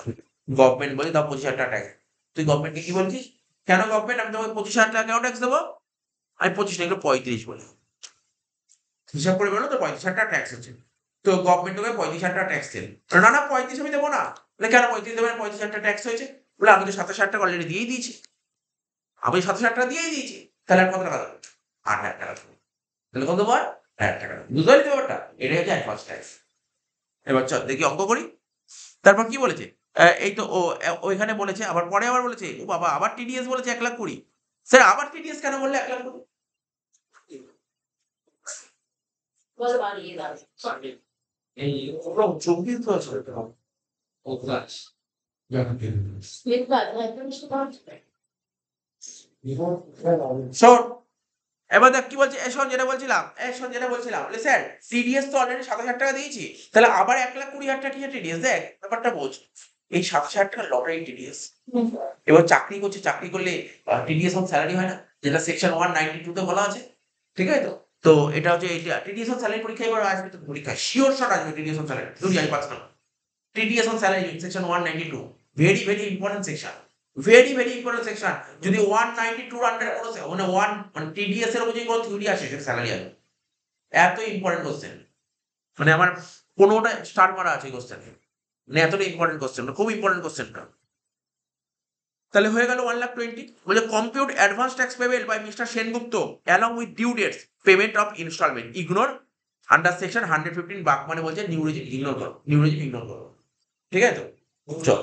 গভর্নমেন্ট বলে দাও 25,000 টাকা ট্যাক্স। তুই গভর্নমেন্টকে কি বলছিস? কেন গভর্নমেন্ট, আমি তোমাকে 25,000 টাকা কেন ট্যাক্স দেবো? আমি 25 না, এগুলো 35 বলি। হিসাব করে বলো তো 35,000 টাকা ট্যাক্স হচ্ছে। তো গভর্নমেন্ট তোকে 35,000 টাকা ট্যাক্স দেবে। না না, 35 আমি দেবো না। বলে কেন 35 দেবেন? 35,000 টাকা ট্যাক্স হয়েছে। বলে আমি তো 27,000 টাকা অলরেডি দিয়েই দিয়েছি, আমি 27,000 টাকা দিয়েই দিয়েছি। তাহলে আর কত টাকা দেবো? 8,000 টাকা দেবো। তাহলে কত বার? 1,000 টাকা। বুঝতে পারলি ব্যাপারটা? এটাই হচ্ছে অ্যাডভান্স ট্যাক্স। এবার চল দেখি অঙ্ক করি। তারপর কি বলেছে? এই তো ওইখানে বলেছে, আবার পরে আবার বলেছে, ও বাবা, আবার টিডিএস বলেছে 1,20,000। স্যার আবার টিডিএস কেন বললে 1,20,000? চব্বিশ বছর শোন, এবার দেখ কি বলছে। শোন যেটা বলছিলাম, বলে স্যার টিডিএস তো অলরেডি 27,000 টাকা দিয়েছি, তাহলে আবার 1,20,000 টাকা কি টিডিএস? দেখ ব্যাপারটা বোঝ, এই 27,000 টাকা লটারি টিডিএস। এবার চাকরি করছে, চাকরি করলে টিডিএস অন স্যালারি হয় না, যেটা সেকশন 192 তে বলা আছে, ঠিক আছে তো? তো এটা হচ্ছে, এটা টিডিএস অন স্যালারি পরীক্ষা এবার আসবে, তো পরীক্ষা শিওর শট আসবে টিডিএস অন স্যালারি। দুই আমি পাচ্ছি না, TDS on salary section 192, very very important section, very very important section. যদি 192 আন্ডার কোনো মানে মানে টিডিএস এর উপর যদি কোনো থিওরি আসে, সেটা স্যালারি আসবে। এত ইম্পর্টেন্ট কোশ্চেন, মানে আমার 15টা স্টার মারা আছে কোশ্চেন, মানে এতটা ইম্পর্টেন্ট কোশ্চেন, খুব ইম্পর্টেন্ট কোশ্চেনটা। তাহলে হয়ে গেল 1,20,000। বলে compute advance tax payable by mister Sengupta along with due dates payment of instalment ignore under section 115 BAC, মানে বলছে নিউরোজিন ইগনোর করো, নিউরোজিন ইগনোর করো, ঠিক আছে তো? চল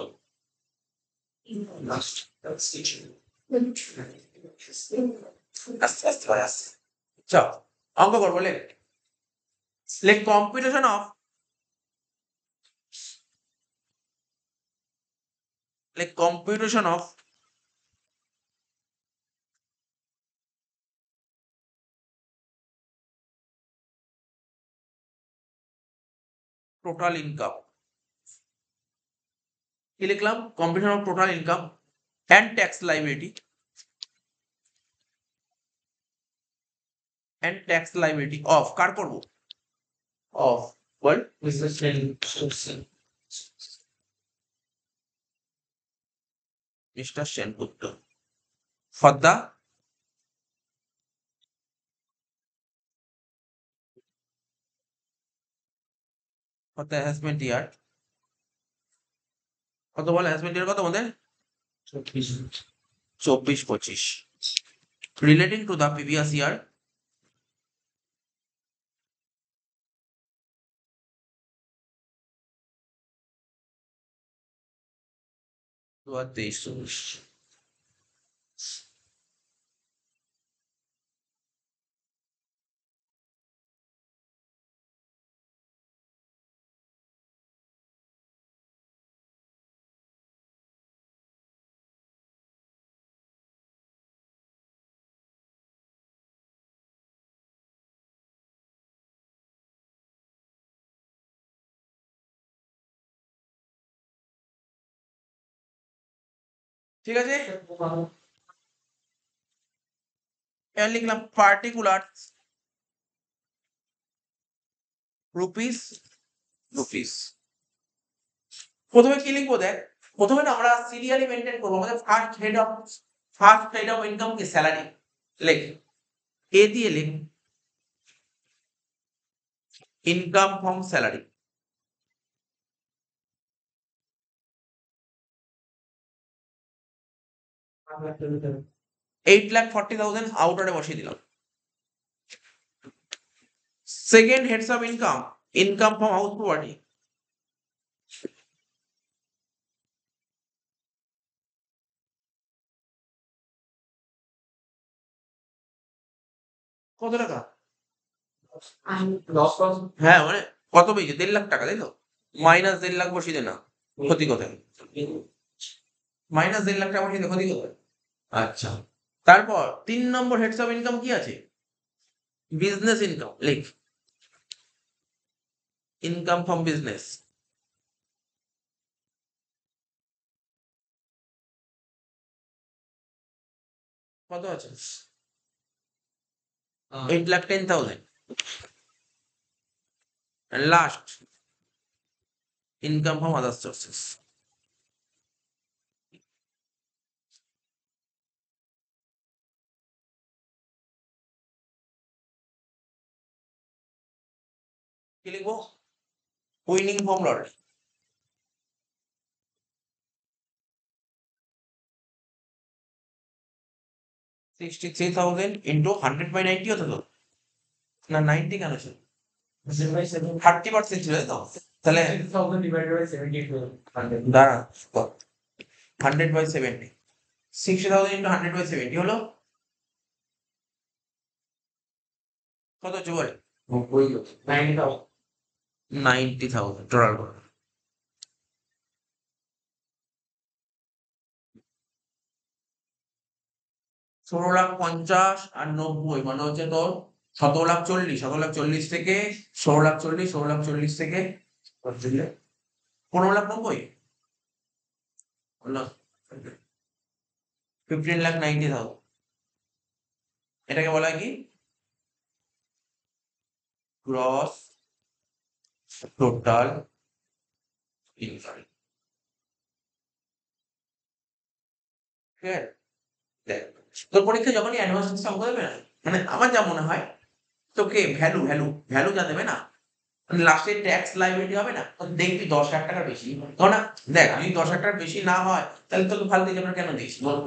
আস্তে আস্তে ভাই, আস্তে চল অঙ্ক কর। বলে computation of like computation of total income কি লিখলাম computation of total income and tax liability of কার করব of what Mr. Senputto for the harassment year কত বল harassment year কত আমাদের 24-25 relating to the previous year to a 23-24 ঠিক আছে এবার লিখলাম পার্টিকুলার রুপিস প্রথমে কি লিখবো দেখ প্রথমে না আমরা সিরিয়ালি মেনটেন করবো আমাদের ফার্স্ট হেড অফ ইনকাম কি স্যালারি লিখ এ দিয়ে লিখ ইনকাম ফ্রম স্যালারি $8,40,000 আউটারে বসিয়ে দিলাম second heads of income from house property কত টাকা হ্যাঁ মানে কত পেয়েছে 1.5 লাখ টাকা তাই তো মাইনাস 1.5 লাখ বসিয়ে দে না ক্ষতি কোথায় মাইনাস 1.5 লাখ টাকা বসিয়ে দে ক্ষতি কোথায় আচ্ছা তারপর 3 নম্বর হেডস অফ ইনকাম কি আছে বিজনেস ইনকাম লিখ ইনকাম ফ্রম বিজনেস কত আছে 8,10,000 and last income from other sources কি লিখবো উইনিং ফ্রম লটারি $63,000 into 100/90 হতো তো না 90 কেন ছিল 30% ছিল তাই তো তাহলে দাঁড়া 100/70 60,000 into 100/70 হলো কত হচ্ছে বল 90,000 টোটাল করে 16,50,000 আর 90 মানে হচ্ছে তোর 17,40,000 থেকে 16,40,000 থেকে 15,90,000 15,90,000 এটাকে বলা হয় কি গ্রস টোটাল ইনকাম ঠিক আছে দেখ তোর পরীক্ষা যখনই অ্যাডভান্স অঙ্ক দেবে না মানে আমার যা মনে হয় তোকে ভ্যালু যা দেবে না মানে লাস্টে ট্যাক্স লাইবিলিটি হবে না তো দেখবি 10,00,000 টাকার বেশি কারণ না দেখ যদি 10,00,000 টাকার বেশি না হয় তাহলে তোকে ভালো দিয়ে আমরা কেন দিস বল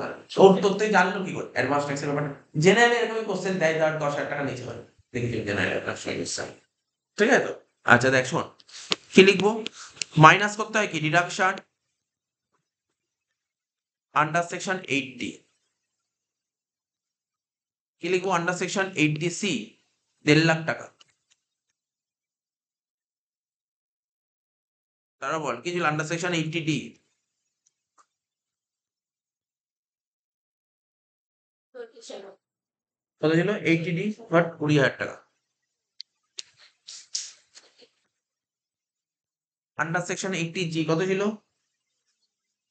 ওর তোর তুই জানলো কি করে অ্যাডভান্স ট্যাক্সের ব্যাপারটা জেনারেল এরকমই কোশ্চেন দেয় ধর 10,000 টাকা নিচে হয় দেখি জেনারেল ঠিক আছে তো আচ্ছা দেখ শোন কি লিখবো মাইনাস করতে হয় কি ডিডাকশন আন্ডার সেকশন 80 কি লিখবো আন্ডার সেকশন 80C 1.5 লাখ টাকা তারা বল কি ছিল আন্ডার সেকশন 80D কত ছিল 80D বাট 20,000 টাকা। আন্ডার সেকশন 80G কত ছিল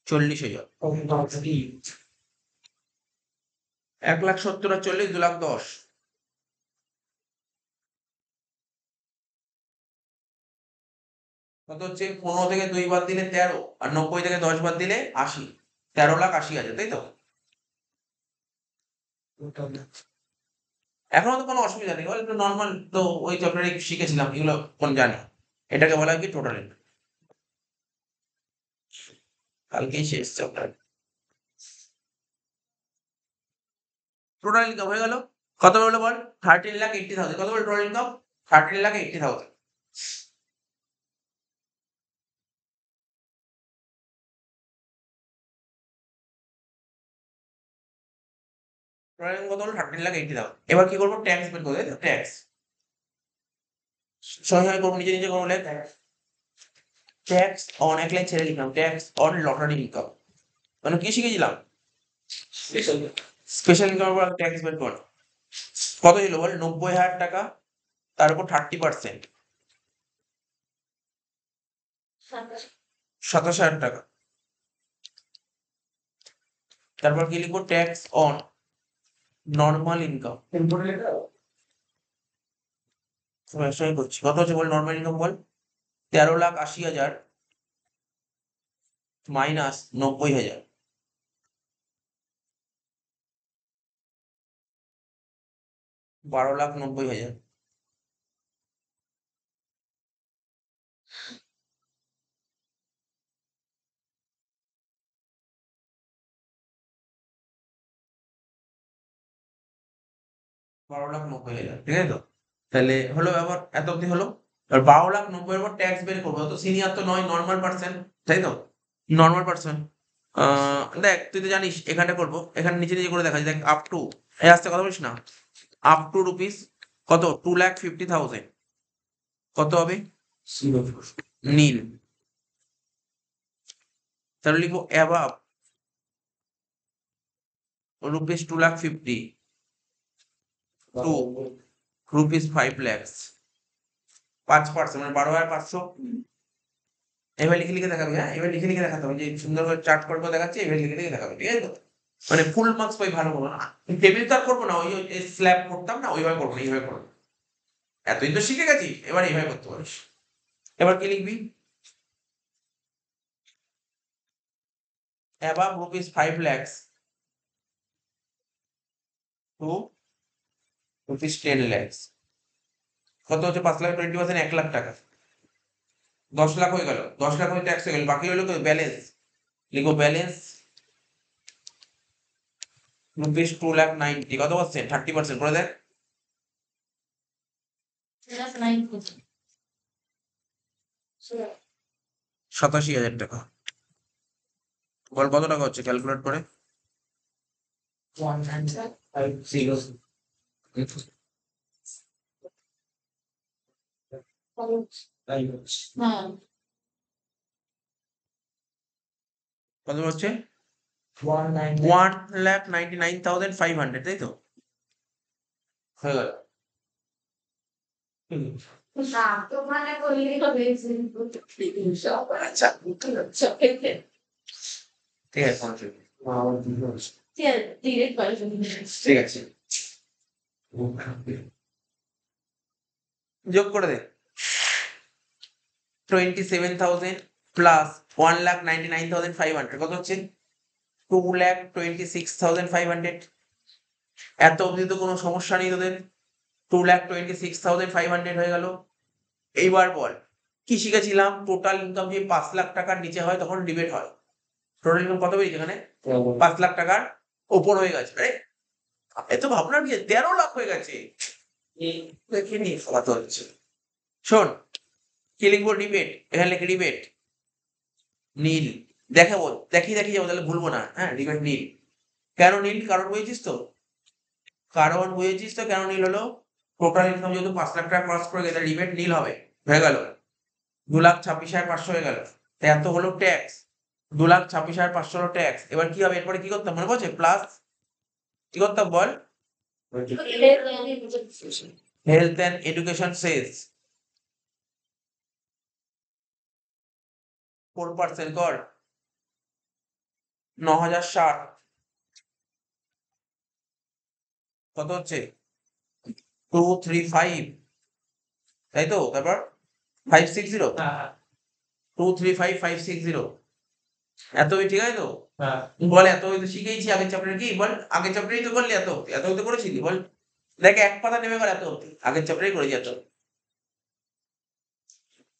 40,000। 1,70,000 আর 40 2,10,000। কত হচ্ছে 15 থেকে 2 বাদ দিলে 13 আর 90 থেকে 10 বাদ দিলে 80, 13,80,000 তাই তো। এখনো তো কোনো অসুবিধা নেই, একটু নর্মাল তো ওই চ্যাপ্টারে শিখেছিলাম, এগুলো কোন জানি। এটাকে বলা হয় কি টোটাল ইনকাম। কালকেই শেষ চ্যাপ্টার। টোটাল ইনকাম হয়ে গেল। কত হলো বল 13,80,000। কত বল টোটাল ইনকাম 13,80,000। টোটাল ইনকাম কত হলো 13,80,000। এবার কি করবো ট্যাক্স বের করবো, তাই তো। ট্যাক্স সবাই করবো, নিজে নিজে করবো। ট্যাক্স অন এক লাইন ছেড়ে লিখলাম, ট্যাক্স অন লটারি ইনকাম। মানে কি শিখেছিলাম স্পেশাল ইনকাম উপর ট্যাক্স বের কর। কত ছিল বল 90,000 টাকা, তার উপর 30%, 27,000 টাকা। তারপর কি লিখবো ট্যাক্স অন নর্মাল ইনকাম। করছি কত হচ্ছে বল নর্মাল ইনকাম বল 13,80,000 মাইনাস 90,000, 12,90,000। 12,90,000, ঠিক আছে তো। তাহলে হলো ব্যাপার, এত অব্দি হলো। আর 12,90,000 এর উপর ট্যাক্স বের করবো, তো সিনিয়র তো নয়, নর্মাল পার্সন, তাই তো। নর্মাল পার্সন দেখ তুই তো জানিস এখানটা করবো, এখানে নিচে নিচে করে দেখা যায়। দেখ আপ টু, এই আসতে কথা বলিস না, আপ টু রুপিস কত 2,50,000 কত হবে নীল। তাহলে লিখবো above rupees 2,50,000 to rupees 5 lakhs, 5% মানে 12,500। এবার লিখে লিখে দেখাবি, হ্যাঁ এবার লিখে লিখে দেখাতে হবে, যে সুন্দর করে চার্ট করে দেখাচ্ছি, এবার লিখে লিখে দেখাবে, ঠিক আছে তো। মানে ফুল মার্কস পাই ভালো করবো না, টেবিল তো আর করবো না, ওই স্ল্যাব করতাম না, ওইভাবে করবো না, এইভাবে করবো। এতদিন তো শিখে গেছি, এবার এইভাবে করতে পারিস। এবার কি লিখবি above rupees 5 lakhs to rupees 10 lakhs। কত হচ্ছে 5 লাখ 20%, 1 লাখ টাকা। 10 লাখ হয়ে গেল, 10 লাখ হয়ে ট্যাক্স হয়ে গেল, বাকি হলো তো ব্যালেন্স। লিখো ব্যালেন্স রুপিস 2,90,000 কত পার্সেন্ট 30% করে দেখ। 87,000 টাকা। বল কত টাকা হচ্ছে ক্যালকুলেট করে। কত হচ্ছে 1,99,500, তাই তো। হয়ে গেল। আচ্ছা ঠিক আছে ঠিক আছে, যোগ করে দে 27,000 প্লাস 1,99,500 কত হচ্ছে 2,26,500। এত অবধি তো কোনো সমস্যা নেই তোদের, 2,26,500 হয়ে গেল। এইবার বল কি শিখেছিলাম, টোটাল ইনকাম যে 5 লাখ টাকার নিচে হয় তখন ডিবেট হয়। টোটাল ইনকাম কত বেরিয়েছে এখানে 5 লাখ টাকার ওপর হয়ে গেছে। আরে এত ভাবনার কি 13 লাখ হয়ে গেছে, দেখে নিয়ে ফলাতে হচ্ছে। শোন কি লিখবো ডিবেট, এখানে লিখে ডিবেট নীল। দেখাবো দেখি দেখি যাবো, তাহলে ভুলবো না। হ্যাঁ ডিবেট নীল। কেন নীল কারণ বুঝেছিস তো, কারণ বুঝেছিস তো কেন নীল হলো। টোটাল ইনকাম যেহেতু 5 লাখ টাকা ক্রস করে গেছে, ডিবেট নীল হবে। হয়ে গেল 2,26,500 হয়ে গেল। এত হলো ট্যাক্স, 2,26,500 হলো ট্যাক্স। এবার কি হবে, এরপরে কি করতাম মনে পড়ছে, প্লাস কি করতাম বল হেলথ অ্যান্ড এডুকেশন সেলস 4% কর 9060 কত হচ্ছে 235 তাই তো তারপর 560 235,560 এত ঠিক আছে তো বল এত তো শিখেইছি আগের চ্যাপ্টারে কি বল আগের চ্যাপ্টারেই তো করলি এত তো করেছিলি বল দেখ এক পাতা নেমে গেল এত আগের চ্যাপ্টারেই করেছি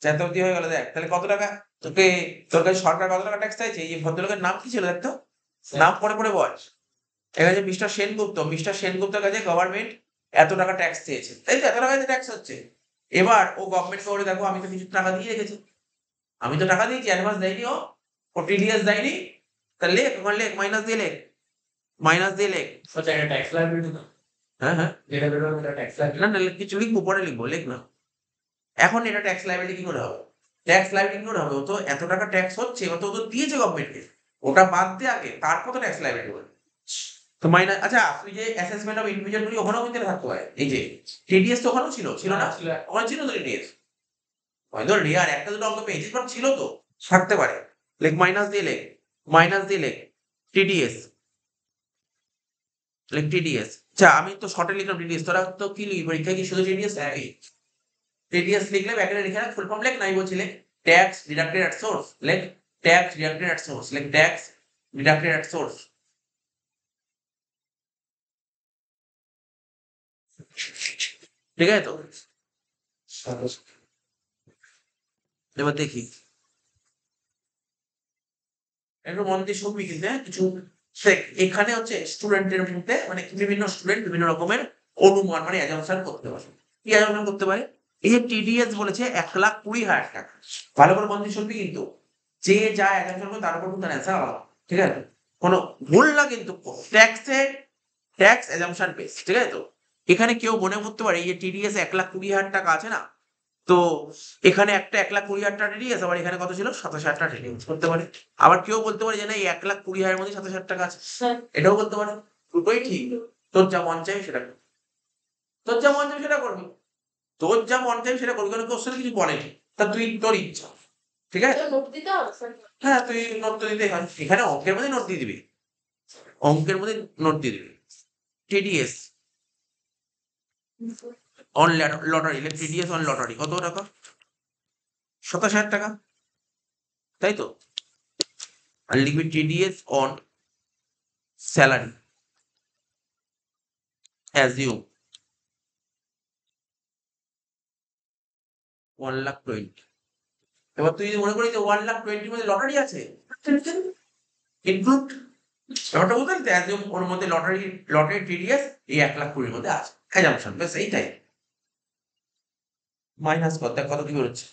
এত অব্দি হয়ে গেল দেখ তাহলে কত টাকা তোর কাছে সরকার কত টাকা ট্যাক্স চাইছে এই ভদ্রলোকের নাম কি ছিল দেখ তো নাম পড়ে পড়ে বল এখানে মিস্টার সেনগুপ্তের কাছে গভর্নমেন্ট এত টাকা ট্যাক্স চেয়েছে তাই তো এত টাকা ট্যাক্স হচ্ছে এবার ও গভর্নমেন্ট করে দেখো আমি তো কিছু টাকা দিয়ে রেখেছি আমি তো টাকা দিয়েছি অ্যাডভান্স দেয়নি ও টিডিএস দেয়নি তাহলে লেখ ওখানে লেখ মাইনাস দিয়ে লেখ হ্যাঁ না না কিছু লিখবো পরে লিখবো লেখ না এখন এটা ট্যাক্স লাইবিলিটি কি করে হবে ও তো এত টাকা ট্যাক্স হচ্ছে ও তো দিয়েছে গভর্নমেন্টকে ওটা বাদ দিয়ে আগে তারপর তো ট্যাক্স লাইবিলিটি বলে তো মাইনাস আচ্ছা তুই যে অ্যাসেসমেন্ট অফ ইন্ডিভিজুয়াল গুলি ওখানেও কিন্তু থাকতে পারে এই যে টিডিএস তো ওখানেও ছিল না ওখানে ছিল তো টিডিএস হয়তো রেয়ার একটা দুটো অঙ্ক পেয়েছিস বাট ছিল তো থাকতে পারে লেখ মাইনাস দিয়ে লেখ টিডিএস আচ্ছা আমি তো শর্টে লিখলাম টিডিএস তোরা তো কি লিখবি পরীক্ষায় কি শুধু টিডিএস টিডিএস লিখলে ব্যাকেটে লিখে রাখ ফুল ফর্ম লেখ নাই বলছি লেখ ট্যাক্স ডিডাক্টেড অ্যাট সোর্স লেখ ট্যাক্স ডিডাক্টেড অ্যাট সোর্স ঠিক আছে তো এবার দেখি একটু মন দিয়ে শুনবি কিন্তু কিছু এখানে হচ্ছে স্টুডেন্টের মধ্যে মানে বিভিন্ন স্টুডেন্ট বিভিন্ন রকমের অনুমান মানে অ্যাজাম্পশন করতে পারে কি অ্যাজাম্পশন করতে পারে এই যে টিডিএস বলেছে 1,20,000 টাকা ভালো করে মন দিয়ে শুনবি কিন্তু যে যা অ্যাজাম্পশন করবে তার উপর কিন্তু অ্যান্সার আলাদা ঠিক আছে কোনো ভুল না কিন্তু ট্যাক্স অ্যাজাম্পশন বেস ঠিক আছে তো এখানে কেউ মনে করতে পারে এই যে টিডিএস 1,20,000 টাকা আছে না তো এখানে একটা 1,20,000 টাকা টিডিএস আবার এখানে কত ছিল 27,000 টাকা টিডিএস করতে পারে আবার কেউ বলতে পারে যে না এই 1,20,000 মধ্যে 27,000 টাকা আছে এটাও বলতে পারে দুটোই ঠিক তোর যা মন চাই সেটা করবি তোর যা মন চাই সেটা করবি কারণ কোশ্চেন কিছু বলেনি তা তুই তোর ইচ্ছা ঠিক আছে হ্যাঁ তুই নোট তো দিতেই হয় এখানে অঙ্কের মধ্যে নোট দিয়ে দিবি TDS on lottery TDS on lottery কত টাকা 27,000 টাকা তাই তো আর লিখবি টিডিএস অন স্যালারি অ্যাজিউম 1,20,000 এবার তুই যদি মনে করিস যে 1,20,000 মধ্যে লটারি আছে ইনক্লুড ব্যাপারটা বুঝতে পারলি অ্যাজিউম ওর মধ্যে লটারি টিডিএস এই 1,20,000 মধ্যে আছে অ্যাজাম্পশন বেশ এইটাই মাইনাস কত কি বেরোচ্ছে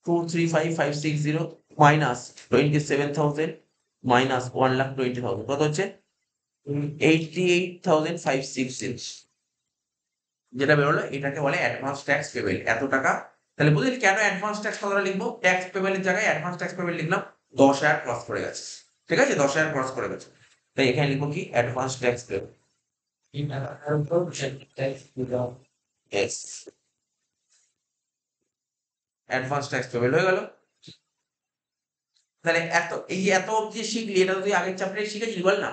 235,560 মাইনাস 27,000 মাইনাস 1,20,000 কত হচ্ছে 88,566 যেটা বেরোলো এটাকে বলে অ্যাডভান্স ট্যাক্স পেবেল এত টাকা তাহলে বুঝলি কেন অ্যাডভান্স ট্যাক্স কথাটা লিখবো ট্যাক্স পেবেলের জায়গায় অ্যাডভান্স ট্যাক্স পেবেল লিখলাম 10,000 ক্রস করে গেছে ঠিক আছে 10,000 ক্রস করে গেছে তাই এখানে লিখবো কি advance tax payable advance tax payable হয়ে গেল তাহলে এত অব্দি শিখলি এটা তুই আগের চ্যাপ্টারে শিখেছিলি বল না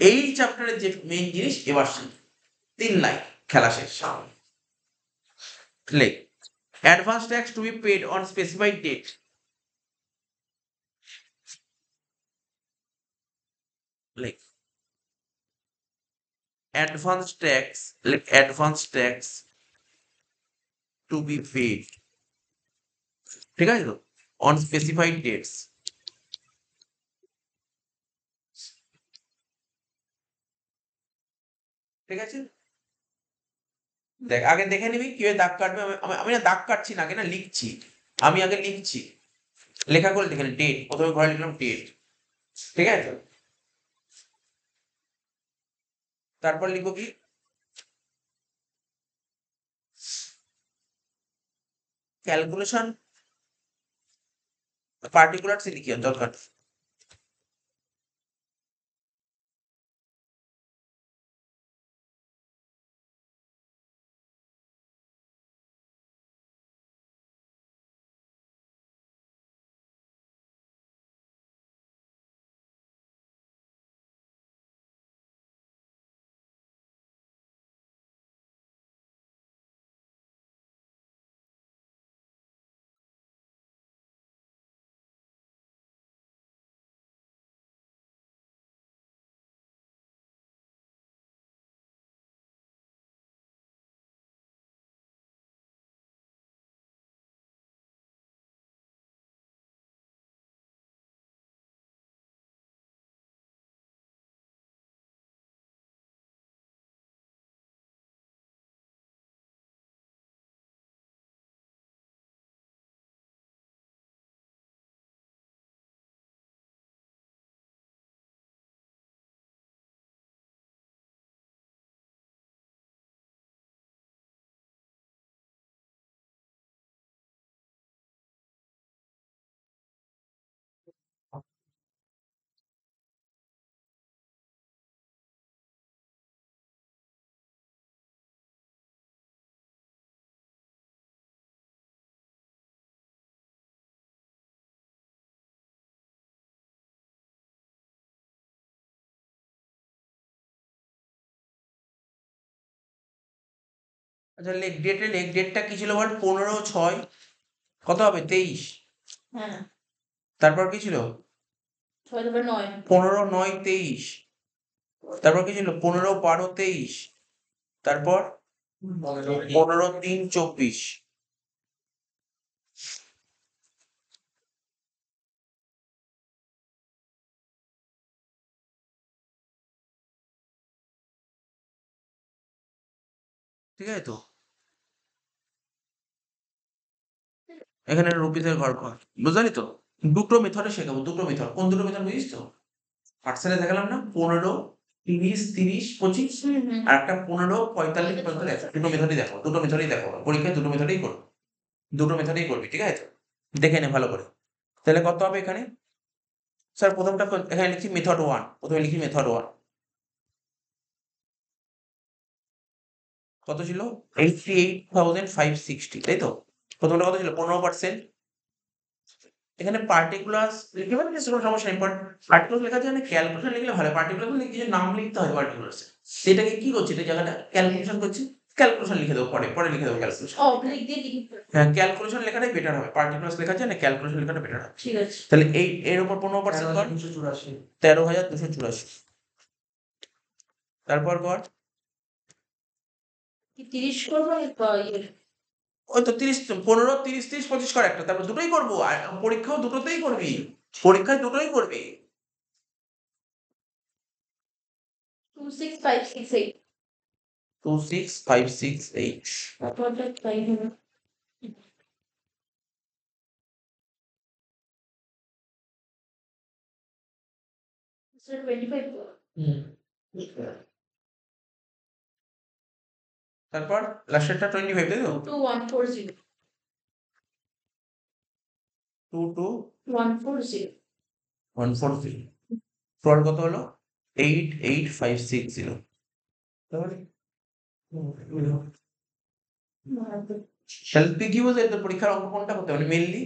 এই চ্যাপ্টারের যে মেইন জিনিস এবার শিখি 3 লাইন খেলা শেষ লেখ advance tax to be paid on specified date লেখ advance tax to be paid ঠিক আছে তো অন স্পেসিফাইড ডেটস ঠিক আছে দেখ আগে দেখে নিবি কিভাবে দাগ কাটবে আমি না দাগ কাটছি না আগে না লিখছি আমি আগে লিখছি লেখা করে দেখেন ডেট প্রথমে ঘরে লিখলাম ডেট ঠিক আছে তারপর লিখবো কি ক্যালকুলেশন পার্টিকুলার লিখি দরকার আচ্ছা লেগ ডেটটা কি ছিল বল? 15/6 কত হবে? 23। হ্যাঁ তারপর কি ছিল? 6/9 15/9/23। তারপর কি ছিল? 15/12/23। তারপর 15/3/24। ঠিক আছে তো? এখানে রুপিসের ঘর কর, বুঝলি তো? দুটো মেথডে শেখাবো, দুটো মেথড। কোন দুটো মেথড বুঝিস তো? পার্সেলে দেখালাম না, 15, 30, 30, 25, আর একটা 15, 45, 45। দুটো মেথডই দেখো, দুটো মেথডই দেখো, পরীক্ষায় দুটো মেথডেই করো, দুটো মেথডেই করবি, ঠিক আছে? দেখে নে ভালো করে। তাহলে কত হবে এখানে? স্যার প্রথমটা এখানে লিখছি মেথড 1, প্রথমে লিখি মেথড 1। কত ছিল? 88,560, তাই তো? প্রথমটা কত ছিল? 15%। এখানে পার্টিকুলার্স লিখতে পারিস, কোনো সমস্যা নেই, বাট পার্টিকুলার লেখা যায় না, ক্যালকুলেশন লিখলে ভালো। পার্টিকুলার লিখে কিছু নাম লিখতে হয় পার্টিকুলার্স। সেটাকে কি করছি, এটা জায়গাটা ক্যালকুলেশন করছি, ক্যালকুলেশন লিখে দেবো, পরে পরে লিখে দেবো ক্যালকুলেশন। অবলিক দিয়ে লিখি। হ্যাঁ, ক্যালকুলেশন লেখাটাই বেটার হবে, পার্টিকুলার্স লেখা যায় না, ক্যালকুলেশন লেখাটা বেটার হবে। ঠিক আছে। তাহলে এর উপর 15% কর, 13,284। তারপর কর কি 30 করবো ওই তো 30, 15, 30, 30, 25 কর একটা, তারপর দুটোই করবো, আর পরীক্ষাও দুটোতেই করবি, পরীক্ষায় দুটোই করবি। 26568 26568। তারপরটা তাই হবে স্যার 25 তারপর লাস্টেরটা 25, তাই তো? 22140 140 22140। টোটাল কত হলো? 88,560। তাহলে তুই কি বলছিস, তোর পরীক্ষার অঙ্ক কোনটা করতে হবে মেনলি?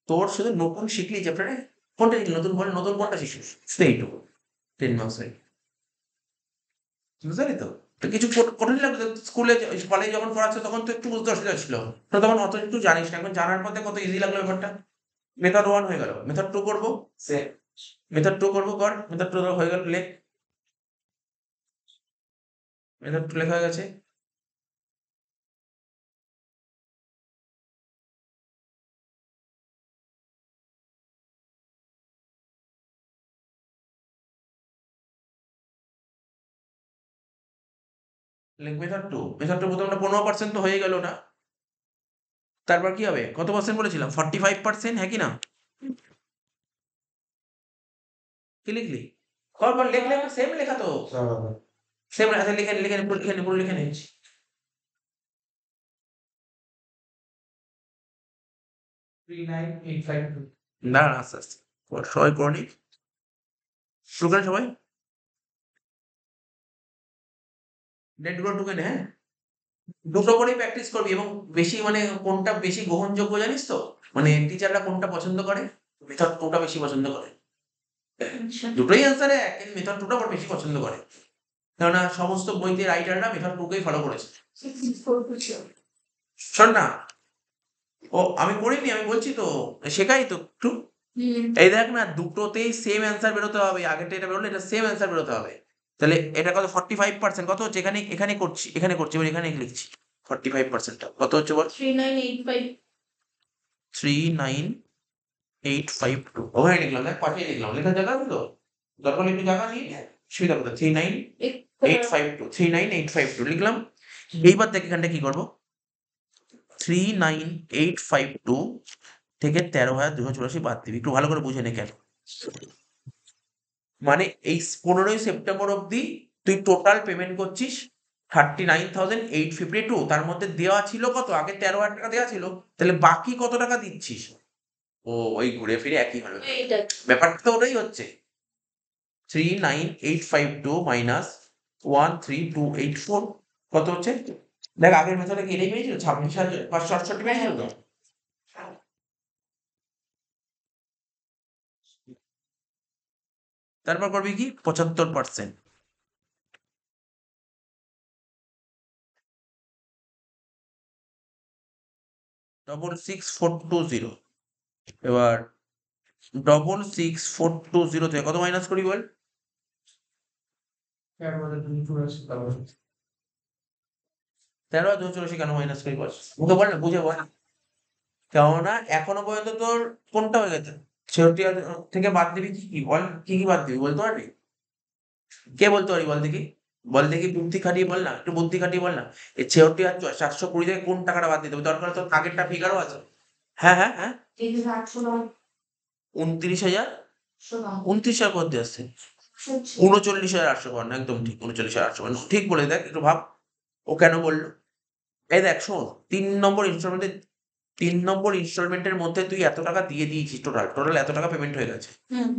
তোর শুধু নতুন শিখলি চ্যাপ্টারে, কোনটা শিখলি নতুন? বলে নতুন কোনটা শিখিস? শুধু এইটুকু, 10 মার্কস হয়, বুঝলি তো? তো কিছু কঠিন লাগবে স্কুলে, কলেজে যখন পড়াচ্ছে তখন তো একটু বুঝতে অসুবিধা ছিল, তো তখন অত একটু জানিস না, এখন জানার পথে কত ইজি লাগলো ব্যাপারটা। মেথড 1 হয়ে গেল, মেথড 2 করবো, মেথড 2 করবো, কর মেথড 2 হয়ে গেল, লেখ। মেথড 2 লেখা হয়ে গেছে। লেখ মেথড 2, মেথড 2 প্রথমটা 15% তো হয়ে গেল না? তারপর কি হবে? কত পার্সেন্ট বলেছিলাম? 45%, হ্যাঁ কি না? কি লিখলি? কর কর, লেখ লেখ, সেম লেখা তো, সেম। আচ্ছা লিখে লিখে নে, পুরো লিখে নে, পুরো লিখে নিচ্ছি। না না, আস্তে আস্তে সবাই করে নিক, শুরু করেন সবাই। ডেটগুলো টুকে নে, হ্যাঁ। দুটো করেই প্র্যাকটিস করবি, এবং বেশি মানে কোনটা বেশি গ্রহণযোগ্য জানিস তো? মানে টিচাররা কোনটা পছন্দ করে? মেথড 2টা বেশি পছন্দ করে। দুটোই অ্যান্সারে এক, কিন্তু মেথড 2টা আবার বেশি পছন্দ করে, কেননা সমস্ত বইতে রাইটাররা মেথড 2কেই ফলো করেছে। শোন না, ও আমি করিনি, আমি বলছি তো, শেখাই তো একটু। এই দেখ না, দুটোতেই সেম অ্যান্সার বেরোতে হবে, আগেরটা এটা বেরোলো, এটা সেম অ্যান্সার বেরোতে হবে। তাহলে এটা কত? 45%। কত হচ্ছে? এখানে এখানে করছি, এখানে করছি, এবার এখানে লিখছি 45%টা কত হচ্ছে বল? 3985 39852। ওখানে লিখলাম, দেখ পাঠিয়ে লিখলাম, লেখার জায়গা আছে তো, দরকার একটু জায়গা নিয়ে সুবিধা কথা। 39852, 39852 লিখলাম। এইবার দেখ এখানটা কি করবো? 39852 থেকে 13,284 বাদ দিবি, একটু ভালো করে বুঝে নে কেন। মানে এই 15ই সেপ্টেম্বর অব্দি তুই টোটাল পেমেন্ট করছিস 39,852। তার মধ্যে দেওয়া ছিল কত? আগে 13,000 টাকা দেওয়া ছিল, তাহলে বাকি কত টাকা দিচ্ছিস? ও, ওই ঘুরে ফিরে একই হবে, ব্যাপারটা তো ওটাই হচ্ছে। 39852 মাইনাস 13284 কত হচ্ছে? দেখ আগের মেথডে কি এটাই পেয়েছিল, 26,568 পেয়েছিল তো। তারপর করবি কি? 75%। 66,420 এবার 66,420 থেকে কত মাইনাস করি বল? 13,284 কেন মাইনাস করি বল? মুখে বল না, বুঝে বল। কেননা এখনো পর্যন্ত তোর কোনটা হয়ে গেছে? 66 থেকে বাদ দিবি কি বল? কি বাদ দিবি বলতে পারবি? কে বলতে পারবি বল দেখি? বল দেখি, বুদ্ধি খাটিয়ে বল না, একটু বুদ্ধি খাটিয়ে বল না। এই 66 আর 720 থেকে কোন টাকাটা বাদ দিতে হবে? দরকার হলে তোর আগেরটা ফিগারও আছে। হ্যাঁ, হ্যাঁ, হ্যাঁ। 29,000 29,000 কোথা দিয়ে আসছে? 39,852 একদম ঠিক, 39,852 ঠিক বলে দেখ, একটু ভাব ও কেন বললো। এই দেখ শোন, 3 নম্বর ইনস্টলমেন্টের মধ্যে তুই এত টাকা দিয়ে দিয়েছিস, টোটাল এত টাকা পেমেন্ট হয়ে গেছে।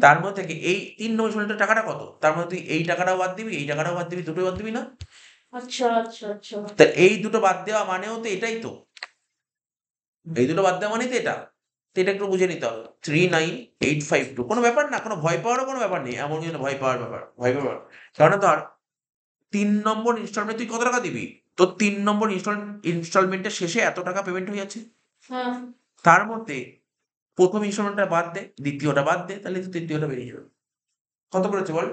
তার মধ্যে থেকে এই 3 নম্বর ইনস্টলমেন্টের টাকাটা কত? তার মধ্যে তুই এই টাকাটাও বাদ দিবি, এই টাকাটাও বাদ দিবি, দুটোই বাদ দিবি না? আচ্ছা আচ্ছা আচ্ছা তা এই দুটো বাদ দেওয়া মানেও তো এটাই তো। এই দুটো বাদ দেওয়া মানেই তো এটা। তো এটা একটু বুঝে নিতে হবে। 39,852 কোনো ব্যাপার না, কোনো ভয় পাওয়ারও কোনো ব্যাপার নেই। এমন কিছু না ভয় পাওয়ার ব্যাপার, ভয় পাওয়ার। কারণ ধর 3 নম্বর ইনস্টলমেন্ট তুই কত টাকা দিবি? তোর 3 নম্বর ইনস্টলমেন্টের শেষে এত টাকা পেমেন্ট হয়ে যাচ্ছে। হ্যাঁ তার মধ্যে প্রথম ইনস্টলমেন্টটা বাদ দে, দ্বিতীয়টা বাদ দে, তাহলে তো তৃতীয়টা বেরিয়ে যাবে। কত বেরোচ্ছে বল?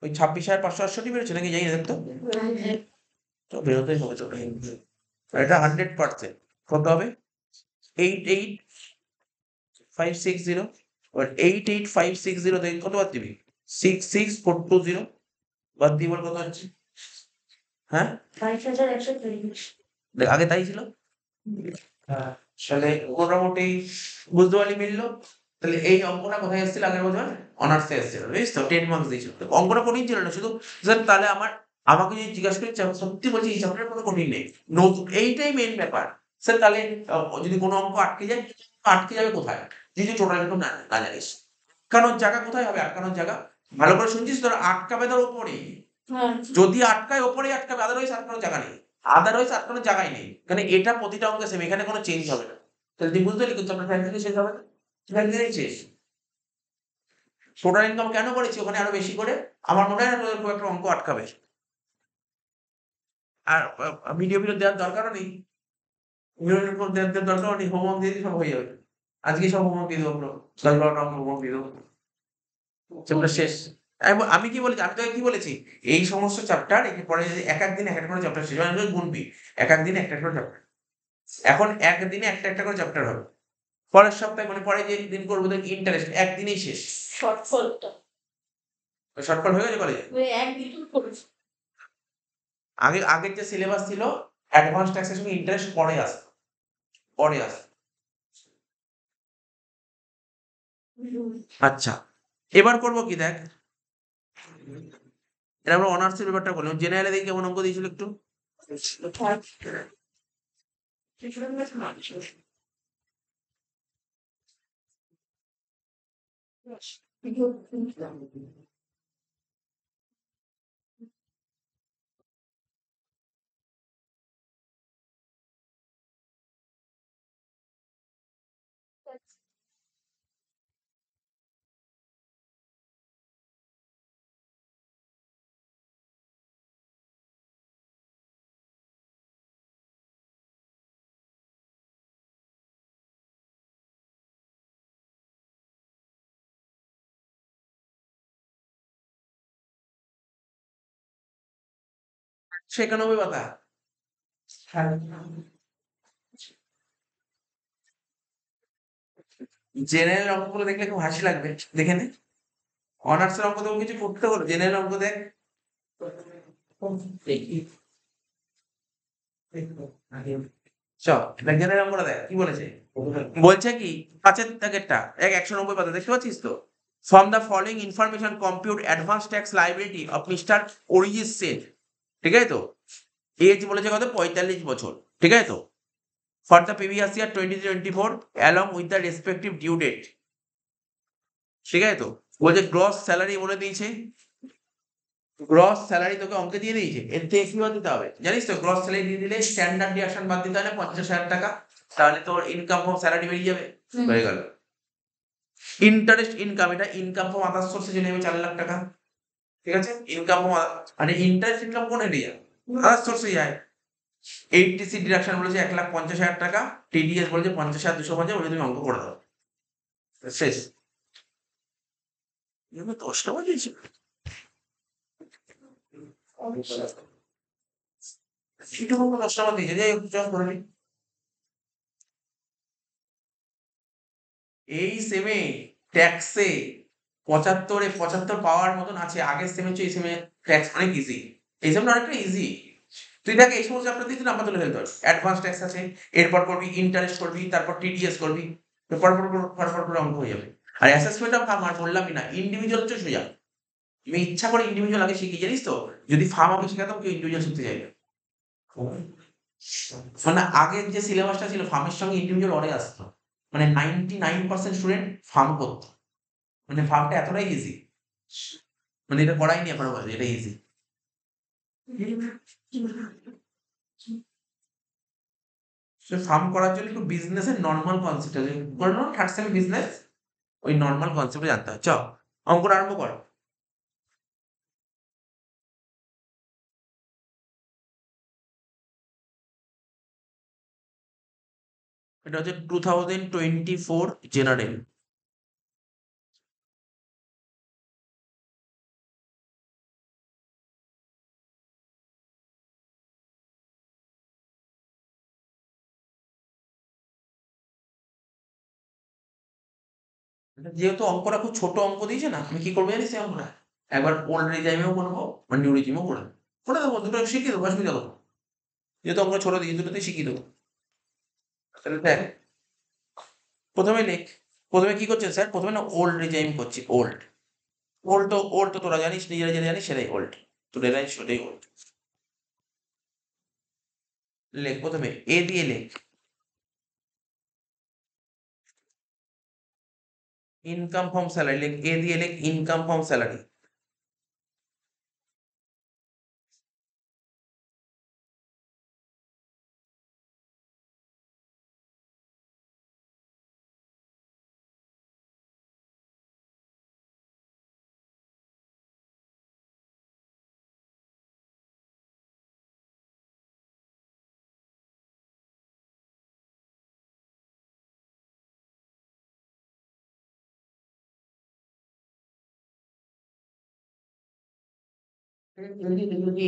ওই 26,568 বেরোচ্ছে নাকি জানি না, দেখতো। তো বেরোতেই হবে তো। এটা 100%। কত হবে? 88,560। এবার 88,560 থেকে কত বাদ দিবি? 66,420 বাদ দিয়ে বল কত হচ্ছে? হ্যাঁ, 22,123 দেখ আগে তাই ছিল। তাহলে মোটামুটি বুঝতে পারলি মিললো। তাহলে এই অঙ্কটা কোথায় এসেছিল আগের বছর? অনার্সে এসেছিল, বুঝিস তো? 10 মার্কস দিয়েছিল। তো অঙ্কটা কঠিন ছিল না, শুধু স্যার তাহলে আমাকে যদি জিজ্ঞাসা করি, সত্যি বলছি এই চ্যাপ্টারের কোনো কঠিন নেই, নতুন এইটাই মেন ব্যাপার। স্যার তাহলে যদি কোনো অঙ্ক আটকে যায়, আটকে যাবে কোথায়? যদি টোটাল ইনকাম না জানিস। আটকানোর জায়গা কোথায় হবে? আটকানোর জায়গা ভালো করে শুনছিস? তোর আটকাবে তোর ওপরেই। হ্যাঁ যদি আটকায় ওপরেই আটকাবে, আদারওয়াইজ আটকানোর জায়গা নেই। আদারওয়াইজ আটকানোর জায়গাই নেই। কারণ এটা প্রতিটা অঙ্কে সেম, এখানে কোনো চেঞ্জ হবে না। তাহলে তুই বুঝতে পারলি কিন্তু আপনার ফ্যাক্টরি শেষ হবে না। ফ্যাক্টরি শেষ। টোটাল ইনকাম কেন করেছি ওখানে আরো বেশি করে? আমার মনে হয় না তোদের খুব একটা অঙ্ক আটকাবে। আর ভিডিও দেওয়ার দরকারও নেই। ভিডিও দেওয়ার দরকারও নেই, হোমওয়ার্ক দিয়ে দিলে সব হয়ে যাবে। আজকে সব হোমওয়ার্ক দিয়ে দেবো, 10-12টা অঙ্ক হোমওয়ার্ক দিয়ে দেবো, চ্যাপ্টার শেষ। আমি কি বলেছি? আমি তোকে কি বলেছি? এই সমস্ত চ্যাপ্টার পরে যদি এক একদিন এক একটা করে চ্যাপ্টার শেষ হয়, গুনবি এক একদিনে একটা করে চ্যাপ্টার। এখন একদিনে একটা একটা করে চ্যাপ্টার হবে। পরের সপ্তাহে মানে পরে যে দিন করবো দেখ ইন্টারেস্ট, একদিনেই শেষ। শর্টফলটা শর্টফল হয়ে গেছে কলেজে। ওই একদিন করেছি আগের যে সিলেবাস ছিল, অ্যাডভান্স ট্যাক্সের সঙ্গে ইন্টারেস্ট পরে আসে, পরে আসে। আচ্ছা, এবার করবো কি দেখ, এটা আমরা অনার্সের ব্যাপারটা বললাম। জেনারেলে দেখি কেমন অঙ্ক দিয়েছিল একটু। সেখানে পাতা। জেনারেল অঙ্কগুলো দেখলে খুব হাসি লাগবে, দেখে নে। অনার্সের অঙ্ক তো কিছু করতে হলো, জেনারেল অঙ্ক দেখ। জেনারেল অঙ্কটা দেখ কি বলেছে। বলছে কি, পাঁচের দাগেরটা 190 পাতা দেখতে পাচ্ছিস তো? From the following information compute advance tax liability of mister Arijit Sen. ঠিক আছে তো? এজ বলেছে কত? 45 বছর। ঠিক আছে তো? For the previous year 2024 along with the respective due date. ঠিক আছে তো? বলছে গ্রস স্যালারি বলে দিয়েছে, গ্রস স্যালারি তোকে অঙ্কে দিয়ে দিয়েছে। এর থেকে কি বাদ দিতে হবে জানিস তো? গ্রস স্যালারি দিয়ে দিলে স্ট্যান্ডার্ড ডিডাকশন বাদ দিতে হবে 50,000 টাকা, তাহলে তোর ইনকাম ফ্রম স্যালারি বেরিয়ে যাবে। হয়ে গেল। ইন্টারেস্ট ইনকাম, এটা ইনকাম ফ্রম আদার সোর্সে চলে যাবে 4 লাখ টাকা। ঠিক আছে? ইনকাম ফ্রম, মানে ইন্টারেস্ট ইনকাম কোন এরিয়া? আদার সোর্সে যায়। এইচটিসি ডিডাকশন বলেছে 1,50,000 টাকা, টিডিএস বলেছে 50,250, বলে তুমি অঙ্ক করে দাও, শেষ। 10টা বাজেছে, একটু 10টা বাজেছে, যাই হোক চল করে নিই। এই সেমে ট্যাক্সে 75 পাওয়ার মতন আছে, আগের সেমে এই সেমে ট্যাক্স অনেক ইজি, এই সেমটা অনেকটা ইজি। তুই দেখে এই সমস্ত চ্যাপ্টার দিয়ে তুই নাম্বার তুলে ফেলতে পারবি। অ্যাডভান্স ট্যাক্স আছে, এরপর করবি ইন্টারেস্ট করবি, তারপর টিডিএস করবি, পরপর করে অঙ্ক হয়ে যাবে। আর অ্যাসেসমেন্ট অফ ফার্ম আর বললামই না, ইন্ডিভিজুয়াল হচ্ছে সোজা। আমি ইচ্ছা করে ইন্ডিভিজুয়াল আগে শিখি, জানিস তো, যদি ফার্ম আগে শেখাতাম কেউ ইন্ডিভিজুয়াল শিখতে চাইবে। মানে আগের যে সিলেবাসটা ছিল ফার্মের সঙ্গে ইন্ডিভিজুয়াল অনেক আসতো, মানে 99% স্টুডেন্ট ফার্ম করতো, মানে ফার্মটা এতটাই ইজি, মানে এটা করাই নি এখনো পর্যন্ত, এটা ইজি। ফার্ম করার জন্য একটু বিজনেসের নর্মাল কনসেপ্ট আছে, বললো থার্ড সেম বিজনেস, ওই নর্মাল কনসেপ্টে জানতে হয়। চল অঙ্কটা আরম্ভ কর। এটা হচ্ছে 2024 জেনারেল। যেহেতু অঙ্কটা খুব ছোট অঙ্ক দিয়েছে না, আমি কি করবো জানিস এই অঙ্কটা, একবার ওল্ড রিজাইমেও করবো, মানে নিউ রিজিমেও করে দেবো, করে দেবো, দুটো শিখিয়ে দেবো, অসুবিধা দেবো, যেহেতু অঙ্ক ছোট দিয়েছি দুটোতেই শিখিয়ে দেবো। তাহলে দেখ, প্রথমে লেখ, প্রথমে কি করছেন স্যার, প্রথমে না ওল্ড রিজাইম করছি, ওল্ড, ওল্ড তো তোরা জানিস, নিজেরা যেটা জানিস সেটাই ওল্ড, তো রেজাইম সেটাই ওল্ড। লেখ প্রথমে এ দিয়ে লেখ, ইনকাম ফ্রম স্যালারি, লেখ এ দিয়ে লেখ income from salary.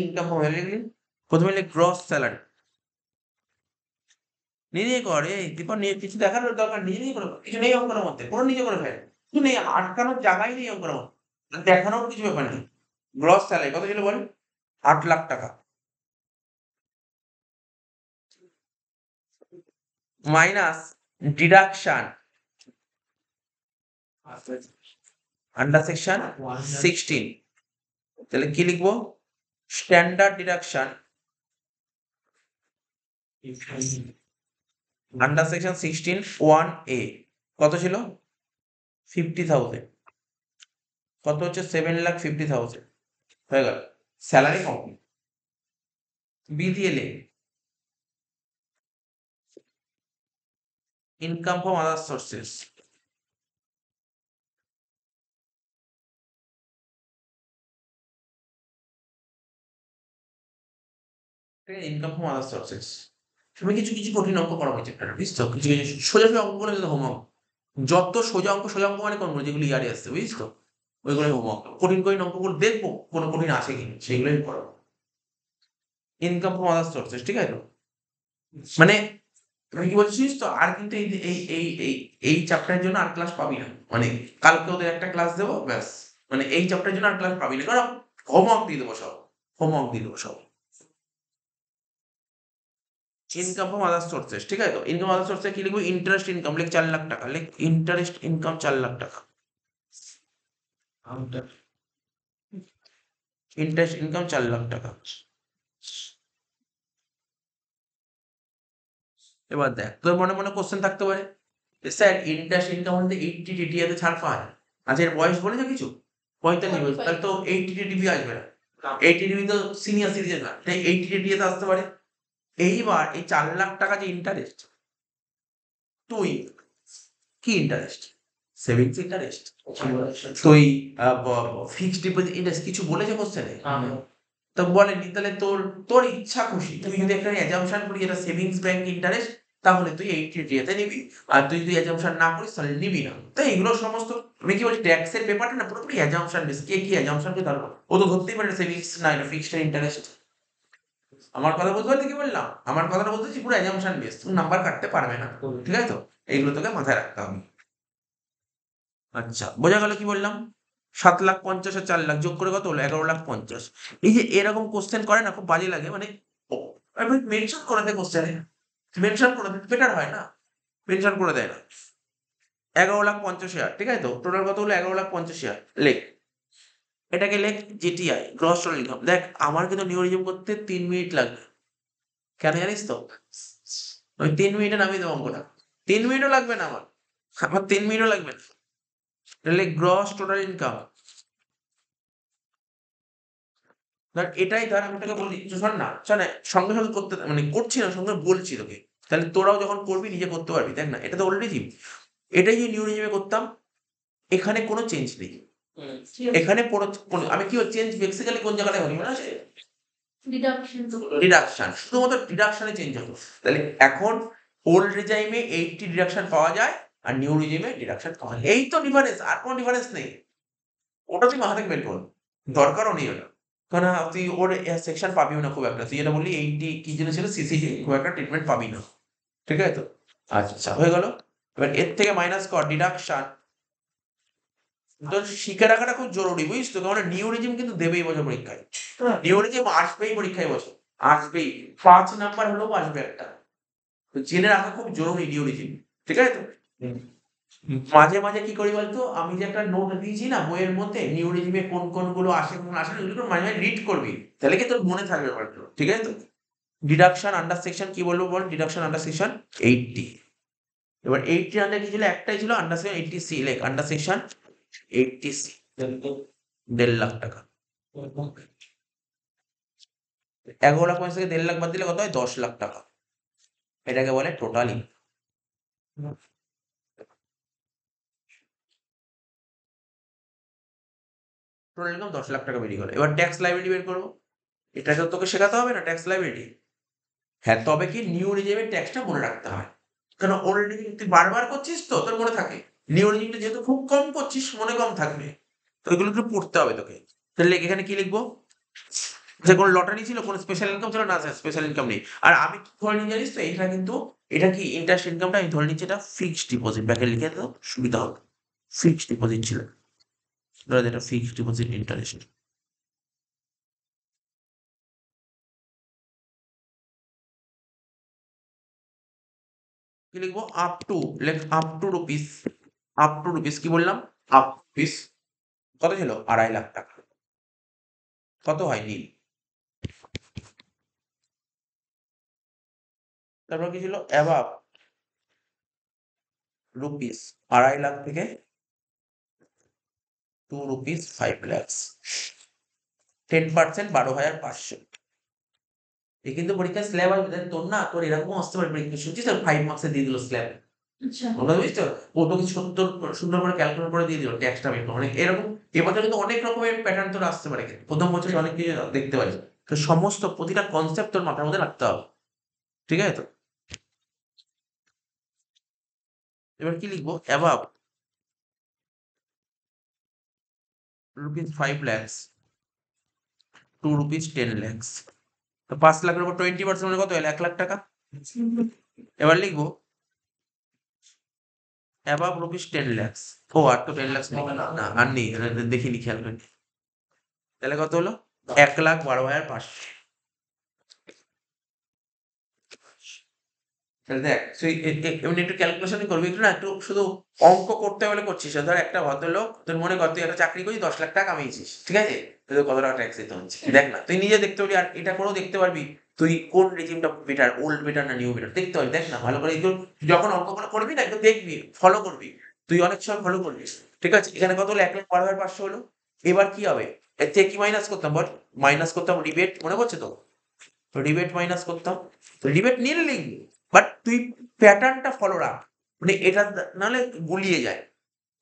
Income from salary, প্রথমে লেখ গ্রস স্যালারি, নিজেই কর, এই দীপক নিয়ে কিছু দেখানোর দরকার, নিজেই করে ফেল। কিছু নেই অঙ্কের মধ্যে, পুরো নিজে করে ফেল, কিছু নেই, আটকানোর জায়গাই নেই অঙ্কের মধ্যে, দেখানোর কিছু ব্যাপার নেই। গ্রস স্যালারি কত ছিল বল, 8 লাখ টাকা, মাইনাস ডিডাকশন আন্ডার সেকশন 16, তাহলে কি লিখবো, standard deduction under section 16 1A কত ছিল 50,000, কত হচ্ছে 7,50,000 হয়ে গেল, স্যালারি কমপ্লিট। বি দিয়ে লে income from other sources, income from other sources. তুমি কিছু কিছু কঠিন অঙ্ক করা হয়েছে বুঝছো, কিছু কিছু সোজা সোজা অঙ্কগুলো কিন্তু হোমওয়ার্ক, যত সোজা অঙ্ক মানে কোনগুলো যেগুলো ইয়ারে আসছে বুঝছো, ওইগুলোই হোমওয়ার্ক। কঠিন কঠিন অঙ্কগুলো দেখবো কোনো কঠিন আছে কিনা, সেগুলোই করো। ইনকাম ফ্রম আদার সোর্সেস, ঠিক আছে তো, মানে তুমি কি বলছিস তো, আর কিন্তু এই এই এই এই এই চ্যাপ্টারের জন্য আর ক্লাস পাবি না, মানে কালকে ওদের একটা ক্লাস দেবো ব্যাস, মানে এই চ্যাপ্টারের জন্য আর ক্লাস পাবি না, কারণ হোমওয়ার্ক দিয়ে দেবো সব, হোমওয়ার্ক দিয়ে দেবো সব। ইনকাম ফ্রম আদার সোর্সেস, ঠিক আছে তো, ইনকাম আদার সোর্সে কি লিখবো, ইন্টারেস্ট ইনকাম, লেখ 4 লাখ টাকা, লেখ ইন্টারেস্ট ইনকাম 4 লাখ টাকা, ইন্টারেস্ট ইনকাম 4 লাখ টাকা। এবার দেখ, তোর মনে মনে কোশ্চেন থাকতে পারে, স্যার ইন্টারেস্ট ইনকাম হতে 80 টিটিএতে ছাড় পাওয়া যায়, আচ্ছা এর বয়স বলেছে কিছু, 45 বছর, তাহলে তো 80 টিটিভি আসবে না, 80 টিভি তো সিনিয়র সিটিজেন না, তাই 80 টিটিএতে আসতে পারে। এইবার এই 4 লাখ টাকা যে ইন্টারেস্ট, তুই কি ইন্টারেস্ট, সেভিংস ইন্টারেস্ট, তুই ফিক্সড ডিপোজিট ইন্টারেস্ট, কিছু বলেছে কোশ্চেনে, তো বলেনি, তাহলে তোর তোর ইচ্ছা খুশি, তুই যদি একটা অ্যাজাম্পশন করি যেটা সেভিংস ব্যাংক ইন্টারেস্ট, তাহলে তুই 80 তে নিবি, আর তুই যদি অ্যাজাম্পশন না করিস তাহলে নিবি না। তো এগুলো সমস্ত, আমি কি বলছি, ট্যাক্সের পেপারটা না পুরোপুরি অ্যাজাম্পশন বেস। কে কি অ্যাজাম্পশন কে ধরবো, ও তো ধরতেই পারে সেভিংস না এটা ফিক্সড ইন্টারেস্ট। আমার কথা বুঝতে পারলি কি বললাম? আমার কথাটা বলতেছি পুরো অ্যাজাম্পশন বেস, তুমি নাম্বার কাটতে পারবে না, ঠিক আছে তো? এইগুলো তোকে মাথায় রাখতে হবে। আচ্ছা, বোঝা গেল কি বললাম? 7,50,000 আর 4,00,000 যোগ করে কত হলো? 11,50,000। এই যে এরকম কোশ্চেন করে না, খুব বাজে লাগে, মানে মেনশন করে দেয় কোশ্চেনে, মেনশন করে দেয়, বেটার হয় না? মেনশন করে দেয় না। 11,50,000, ঠিক আছে তো? টোটাল কত হলো? 11,50,000 লেখ। এটাকে লেখ জিটিআই, গ্রস টোটাল ইনকাম। দেখ, আমার কিন্তু নিউরিজম করতে 3 মিনিট লাগবে। কেন জানিস তো? আমি 3 মিনিটে নামিয়ে দেবো অঙ্কটা। 3 মিনিটও লাগবে না আমার, আমার 3 মিনিটও লাগবে না। এটা লেখ গ্রস টোটাল ইনকাম। ধর এটাই, ধর আমি তোকে বলি, শোন না, শোন না, সঙ্গে সঙ্গে করতে, মানে করছি না, সঙ্গে বলছি তোকে, তাহলে তোরাও যখন করবি নিজে করতে পারবি। দেখ না, এটা তো অলরেডি জিম, এটাই যে নিউরিজমে করতাম, এখানে কোনো চেঞ্জ নেই। এখানে আমি কি চেঞ্জ বেসিক্যালি কোন জায়গাটায় হলো মনে আছে? ডিডাকশন তো ডিডাকশন, শুধুমাত্র ডিডাকশনে চেঞ্জ হলো। তাহলে এখন ওল্ড রেজাইমে 80 ডিডাকশন পাওয়া যায়, আর নিউ রেজিমে ডিডাকশন পাওয়া যায়, এই তো ডিফারেন্স, আর কোনো ডিফারেন্স নেই। ওটা তুই মাথা থেকে বের কর, দরকারও নেই ওটা, কারণ তুই ওর সেকশন পাবিও না খুব একটা। তুই যেটা বললি 80 কি যেন ছিল সিসিজি, খুব একটা ট্রিটমেন্ট পাবি না, ঠিক আছে তো? আচ্ছা, হয়ে গেল। এবার এর থেকে মাইনাস কর ডিডাকশন। তোর শিখে রাখাটা খুব জরুরি, বুঝিস তো? কারণ নিউ রেজিম কিন্তু দেবেই বছর পরীক্ষায়, নিউ রেজিম আসবেই পরীক্ষায় বছর, আসবেই, 5 নাম্বার হলেও আসবে একটা। তো জেনে রাখা খুব জরুরি নিউ রেজিম, ঠিক আছে তো? মাঝে মাঝে কি করি বলতো, আমি যে একটা নোট দিয়েছি না বইয়ের মধ্যে, নিউ রেজিমে কোন কোন গুলো আসে কোন আসে না, ওগুলো মাঝে মাঝে রিড করবি, তাহলে কি তোর মনে থাকবে ব্যাপারগুলো, ঠিক আছে তো? ডিডাকশন আন্ডার সেকশন কি বলবো বল? Deduction under section 80। এবার 80 আন্ডার কি ছিল? একটাই ছিল আন্ডার সেকশন 80C, লেখ আন্ডার সেকশন 80C, 1.5 লাখ টাকা। 11,50,000 থেকে 1.5 লাখ বাদ দিলে কত হয়? 10 লাখ টাকা। এটাকে বলে total income. Total income 10 lakh টাকা বেরিয়ে গেল। এবার ট্যাক্স লাইবিলিটি বের করবো। এটাকে তোকে শেখাতে হবে না, ট্যাক্স লাইবিলিটি। হ্যাঁ, তবে কি নিউ রেজিমের ট্যাক্সটা মনে রাখতে হয়, কারণ ওল্ড রেজিম তুই বারবার করছিস তো তোর মনে থাকে, নিউ রেজিমটা যেহেতু খুব কম করছিস মনে কম থাকবে, তো এগুলো একটু পড়তে হবে তোকে। তাহলে এখানে কি লিখবো? যে কোনো লটারি ছিল, কোনো স্পেশাল ইনকাম ছিল না? স্পেশাল ইনকাম নেই। আর আমি কি ধরে নিই জানিস তো, এটা কিন্তু, এটা কি ইন্টারেস্ট ইনকামটা আমি ধরে নিচ্ছি এটা ফিক্সড ডিপোজিট, ব্যাকে লিখে তো সুবিধা হবে। ফিক্সড ডিপোজিট ছিল, ধরো এটা ফিক্সড ডিপোজিট ইন্টারেস্ট। কি লিখবো? আপ টু, লেখ up to rupees, up to rupees, কি বললাম? আপ রুপিস কত ছিল? 2.5 লাখ টাকা। কত হয়? নীল। তারপর কি ছিল? অ্যাবাভ রুপিস 2.5 লাখ থেকে 2 রুপিস 5 lakhs, 10%, 12,500। এ কিন্তু পরীক্ষার স্ল্যাব আসবে, দেখ তোর না, তোর এরকম আসতে পারে পরীক্ষা, শুনছিস? 5 মার্কসে দিয়ে দিল স্ল্যাব, আচ্ছা তোমরা বুঝছো? ও তো কিছু সুন্দর সুন্দর করে ক্যালকুলেট করে দিয়ে দিল ট্যাক্সটা বের করে। অনেক এরকম এবছর কিন্তু অনেক রকমের প্যাটার্ন তোর আসতে পারে, কিন্তু প্রথম বছরে অনেক কিছু দেখতে পারি। তো সমস্ত প্রতিটা কনসেপ্ট তোর মাথার মধ্যে রাখতে হবে, ঠিক আছে তো? এবার কি লিখবো? Above rupees 5 lakhs, 2 rupees 10 lakhs। তো 5 লাখের উপর 20% মানে কত হলো? 1 লাখ টাকা। এবার লিখবো অ্যাবাভ রুপিস 10 lakhs। ও, আর তো 10 lakhs নেই, না আর নেই, দেখিনি, খেয়াল করিনি। তাহলে কত হলো? 1,12,500। তাহলে দেখ তুই এমনি একটু ক্যালকুলেশন করবি, একটু না, একটু শুধু অঙ্ক করতে হলে করছিস না। ধর একটা ভদ্রলোক, তোর মনে কর তুই একটা চাকরি করিস, 10 লাখ টাকা কামিয়েছিস, ঠিক আছে? তোর কত টাকা ট্যাক্স দিতে হচ্ছে দেখ না, তুই নিজে দেখতে পারবি, আর এটা করেও দেখতে পারবি তুই কোন রেজিমটা বেটার, ওল্ড বেটার না নিউ বেটার, দেখতে পারবি। দেখ না ভালো করে, এগুলো যখন অঙ্কগুলো করবি না একটু দেখবি, ফলো করবি, তুই অনেক সময় ফলো করবি, ঠিক আছে? এখানে কত হলো? 1,12,500 হলো। এবার কি হবে? এর থেকে কি মাইনাস করতাম বল? মাইনাস করতাম রিবেট, মনে পড়ছে তো? রিবেট মাইনাস করতাম, রিবেট নিয়ে লিখবি, বাট তুই প্যাটার্নটা ফলো রাখ, মানে এটা নাহলে গুলিয়ে যায়,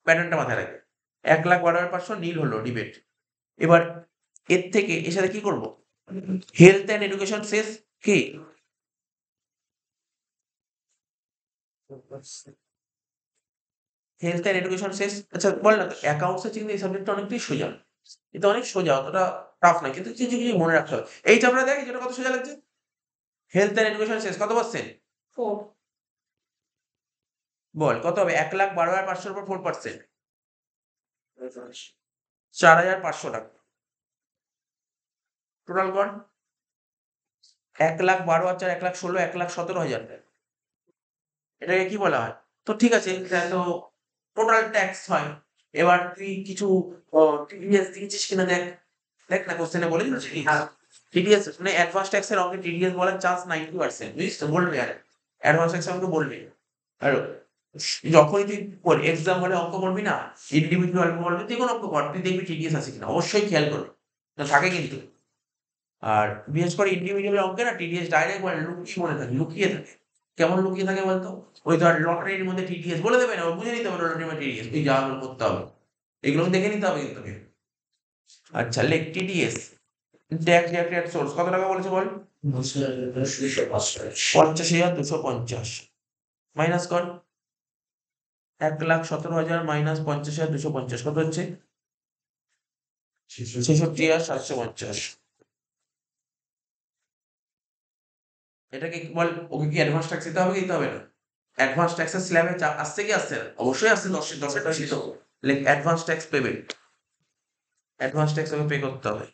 প্যাটার্নটা মাথায় রাখবে। 1,12,500 নীল হলো রিবেট। এবার এর থেকে এর সাথে কি করবো? হেলথ অ্যান্ড এডুকেশন শেষ কি? হেলথ অ্যান্ড এডুকেশন শেষ। আচ্ছা বল না, অ্যাকাউন্টস কিন্তু এই সাবজেক্টটা অনেকটাই সোজা। এটা অনেক সোজা, অতটা টাফ না, কিন্তু কিছু কিছু মনে রাখতে হবে। এই চ্যাপ্টারটা দেখ যেটা কত সোজা লাগছে। হেলথ অ্যান্ড এডুকেশন শেষ কত পার্সেন্ট? 4. বল কত হবে? 1,12,500 উপর 4%, 4,500 টাকা টোটাল কর। 1,12,000 আর 4 1,16,000, 1,17,000 টাকা। এটাকে কি বলা হয়? তো ঠিক আছে, এটা তো টোটাল ট্যাক্স হয়। এবার তুই কিছু টিডিএস দিয়েছিস কিনা দেখ। দেখ না, কোশ্চেনে বলে দিচ্ছে টিডিএস মানে অ্যাডভান্স ট্যাক্সের অঙ্কে টিডিএস বলার চান্স 90%, বুঝিস তো? বলবি আর অ্যাডভান্স ট্যাক্স আমাকে বলবি। আর যখনই তুই এক্সাম হলে অঙ্ক করবি না, ইন্ডিভিজুয়াল বলবি, যে কোনো অঙ্ক কর, তুই দেখবি টিডিএস আছে কিনা, অবশ্যই খেয়াল করবি। না থাকে কিন্তু। আর বিশেষ করে ইন্ডিভিজুয়াল অঙ্কে না টিডিএস ডাইরেক্ট মানে লুকিয়ে মনে থাকে, লুকিয়ে থাকে। কেমন লুকিয়ে থাকে বলতো? ওই ধর লটারির মধ্যে টিডিএস বলে দেবে না, ও বুঝে নিতে হবে লটারির মধ্যে টিডিএস, তুই যা হলো করতে হবে। এগুলো দেখে নিতে হবে কিন্তু তোকে। আচ্ছা লেখ টিডিএস, ট্যাক্স ডিডাক্টেড সোর্স কত টাকা বলেছে বল? 50,250 মাইনাস কর। 1,17,000 মাইনাস 50,250 কত হচ্ছে? 66,750। এটাকে কি বল? ওকে কি অ্যাডভান্স ট্যাক্স দিতে হবে কি দিতে হবে না? অ্যাডভান্স ট্যাক্সের স্ল্যাবে আসছে কি আসছে না? অবশ্যই আসছে, 10 টাকা ছিল। লেখ advance tax payment. Advance tax ওকে পে করতে হবে।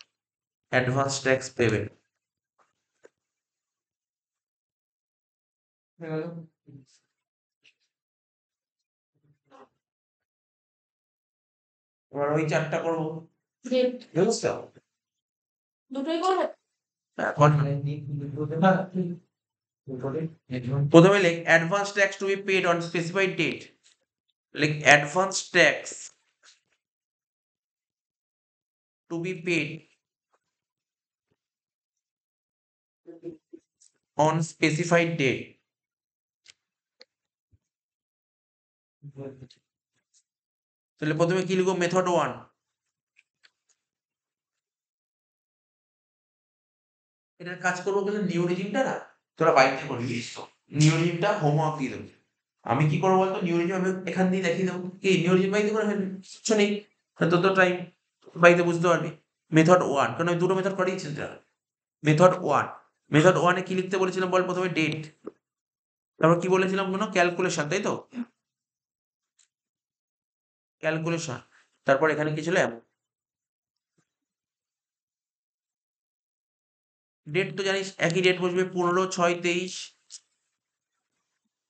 অ্যাডভান্স ট্যাক্স পেমেন্ট হয়ে গেল। এবার ওই চারটা করবো, Great. বুঝছো? দুটোই করো? এখন প্রথমে লেখ advance tax to be paid on specified date. লেখ advance tax to be paid on specified date. তাহলে প্রথমে কি লিখবো? মেথড 1। এটার কাজ করবো কিন্তু নিওরিজিমটা না তোরা বাড়িতে করবি, তো নিওরিজিমটা হোমওয়ার্ক দিয়ে দেবো। আমি কি করবো বলতো? নিওরিজিম আমি এখান দিয়ে দেখিয়ে দেবো। কি নিওরিজিম বাড়িতে করে ফেলবি, কিচ্ছু নেই। তোর তো টাইম, বাড়িতে বুঝতে পারবি। মেথড 1, কারণ আমি দুটো মেথড করিয়েছি তোরা। মেথড 1, মেথড 1 কি লিখতে বলেছিলাম বল? প্রথমে ডেট, তারপর কি বলেছিলাম কোনো ক্যালকুলেশন, তাই তো? ক্যালকুলেশন, তারপর এখানে কি ছিল? ডেট তো জানিস একই ডেট বসবে, 15/6/23,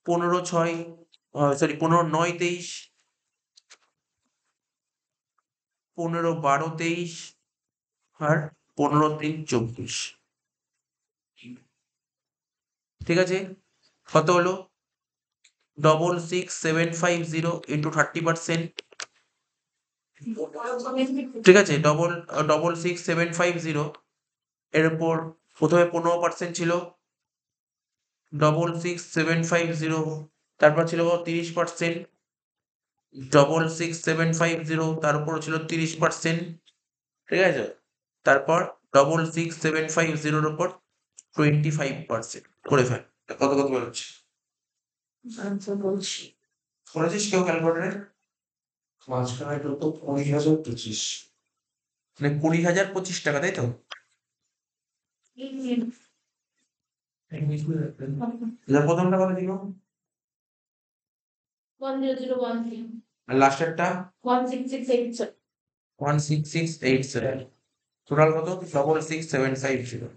15/6 সরি 15/9/23, 15/12/23 আর 15/3/24। ঠিক আছে, কত হলো? 66,750 ইন্টু 30%। ঠিক আছে, 66,750 এর উপর প্রথমে 15% ছিল, 66,750, তারপর ছিল 30%, 66,750 তার উপর ছিল 30%। ঠিক আছে, তারপর 66,750 উপর 25% করে ফেল। কত কত বেরোচ্ছে? আচ্ছা বলছি। করেছিস কেউ ক্যালকুলেটারে? মাঝখানে তো 20,025। মানে 20,025 টাকা, তাই তো? এবার প্রথমটা কত ছিল? 10013 আর লাস্টেরটা 16687 16687। টোটাল কত? 66,750।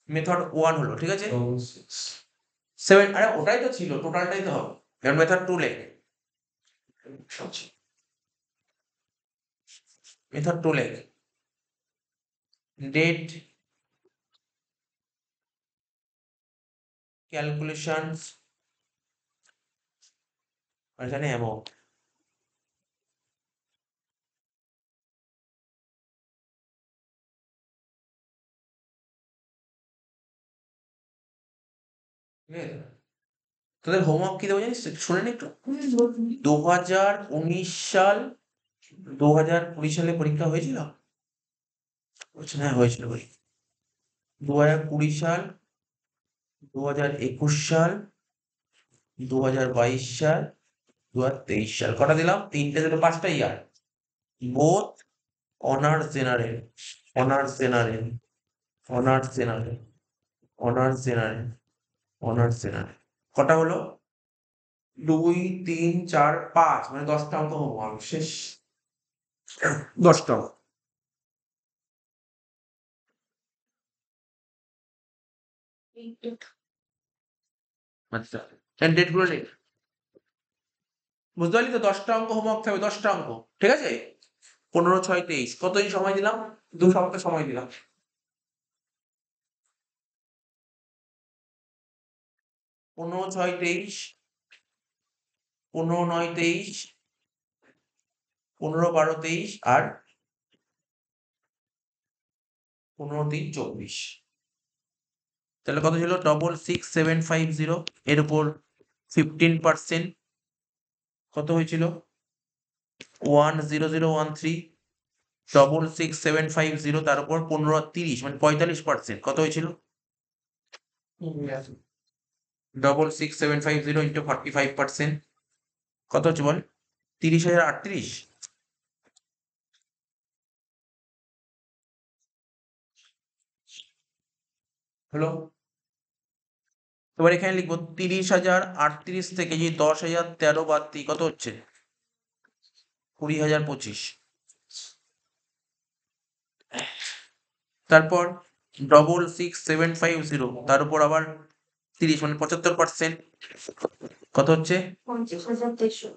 মেথড 1 হলো, ঠিক আছে? 7, আরে ওটাই তো ছিল, টোটালটাই তো হবে। এবার মেথড 2 লেখ। মেথড 2 লেখ। ডেট ক্যালকুলেশনস আর এখানে অ্যামাউন্ট। ঠিক আছে, তোদের হোমওয়ার্ক কি দেবো জানিস তো? শুনে নি একটু। 2019 সাল, 2020 সালে পরীক্ষা হয়েছিল। হ্যাঁ হয়েছিল বলি 2020 সাল 2021 সাল 2022 সাল 2023 সাল কটা দিলাম 3টে 5টা year both honours general honours general honours general honours general honours general কটা হলো 2 3 4 5 মানে 10টা অঙ্ক হোমওয়ার্ক শেষ 10টা অঙ্ক আচ্ছা ডেট গুলো নেই বুঝতে পারলি তো 10টা অঙ্ক হোমওয়ার্ক থাকবে 10টা অঙ্ক ঠিক আছে 15 6 23 কতদিন সময় দিলাম 2 সপ্তাহ সময় দিলাম 15 6 23 15 9 23 15 12 23 আর 15 3 24 তাহলে কত ছিল 66750 এর উপর 15% কত হয়েছিল 10013 66750 তার উপর 15 30 মানে 45% কত হয়েছিল 66750 ইন্টু 45% কত হচ্ছে বল 30,038 হলো এবার এখানে লিখবো 30,038 থেকে যদি 10,013 বাদ দিই কত হচ্ছে 20,025 তারপর 66750 তার উপর আবার 30 মানে 75% কত হচ্ছে 50,300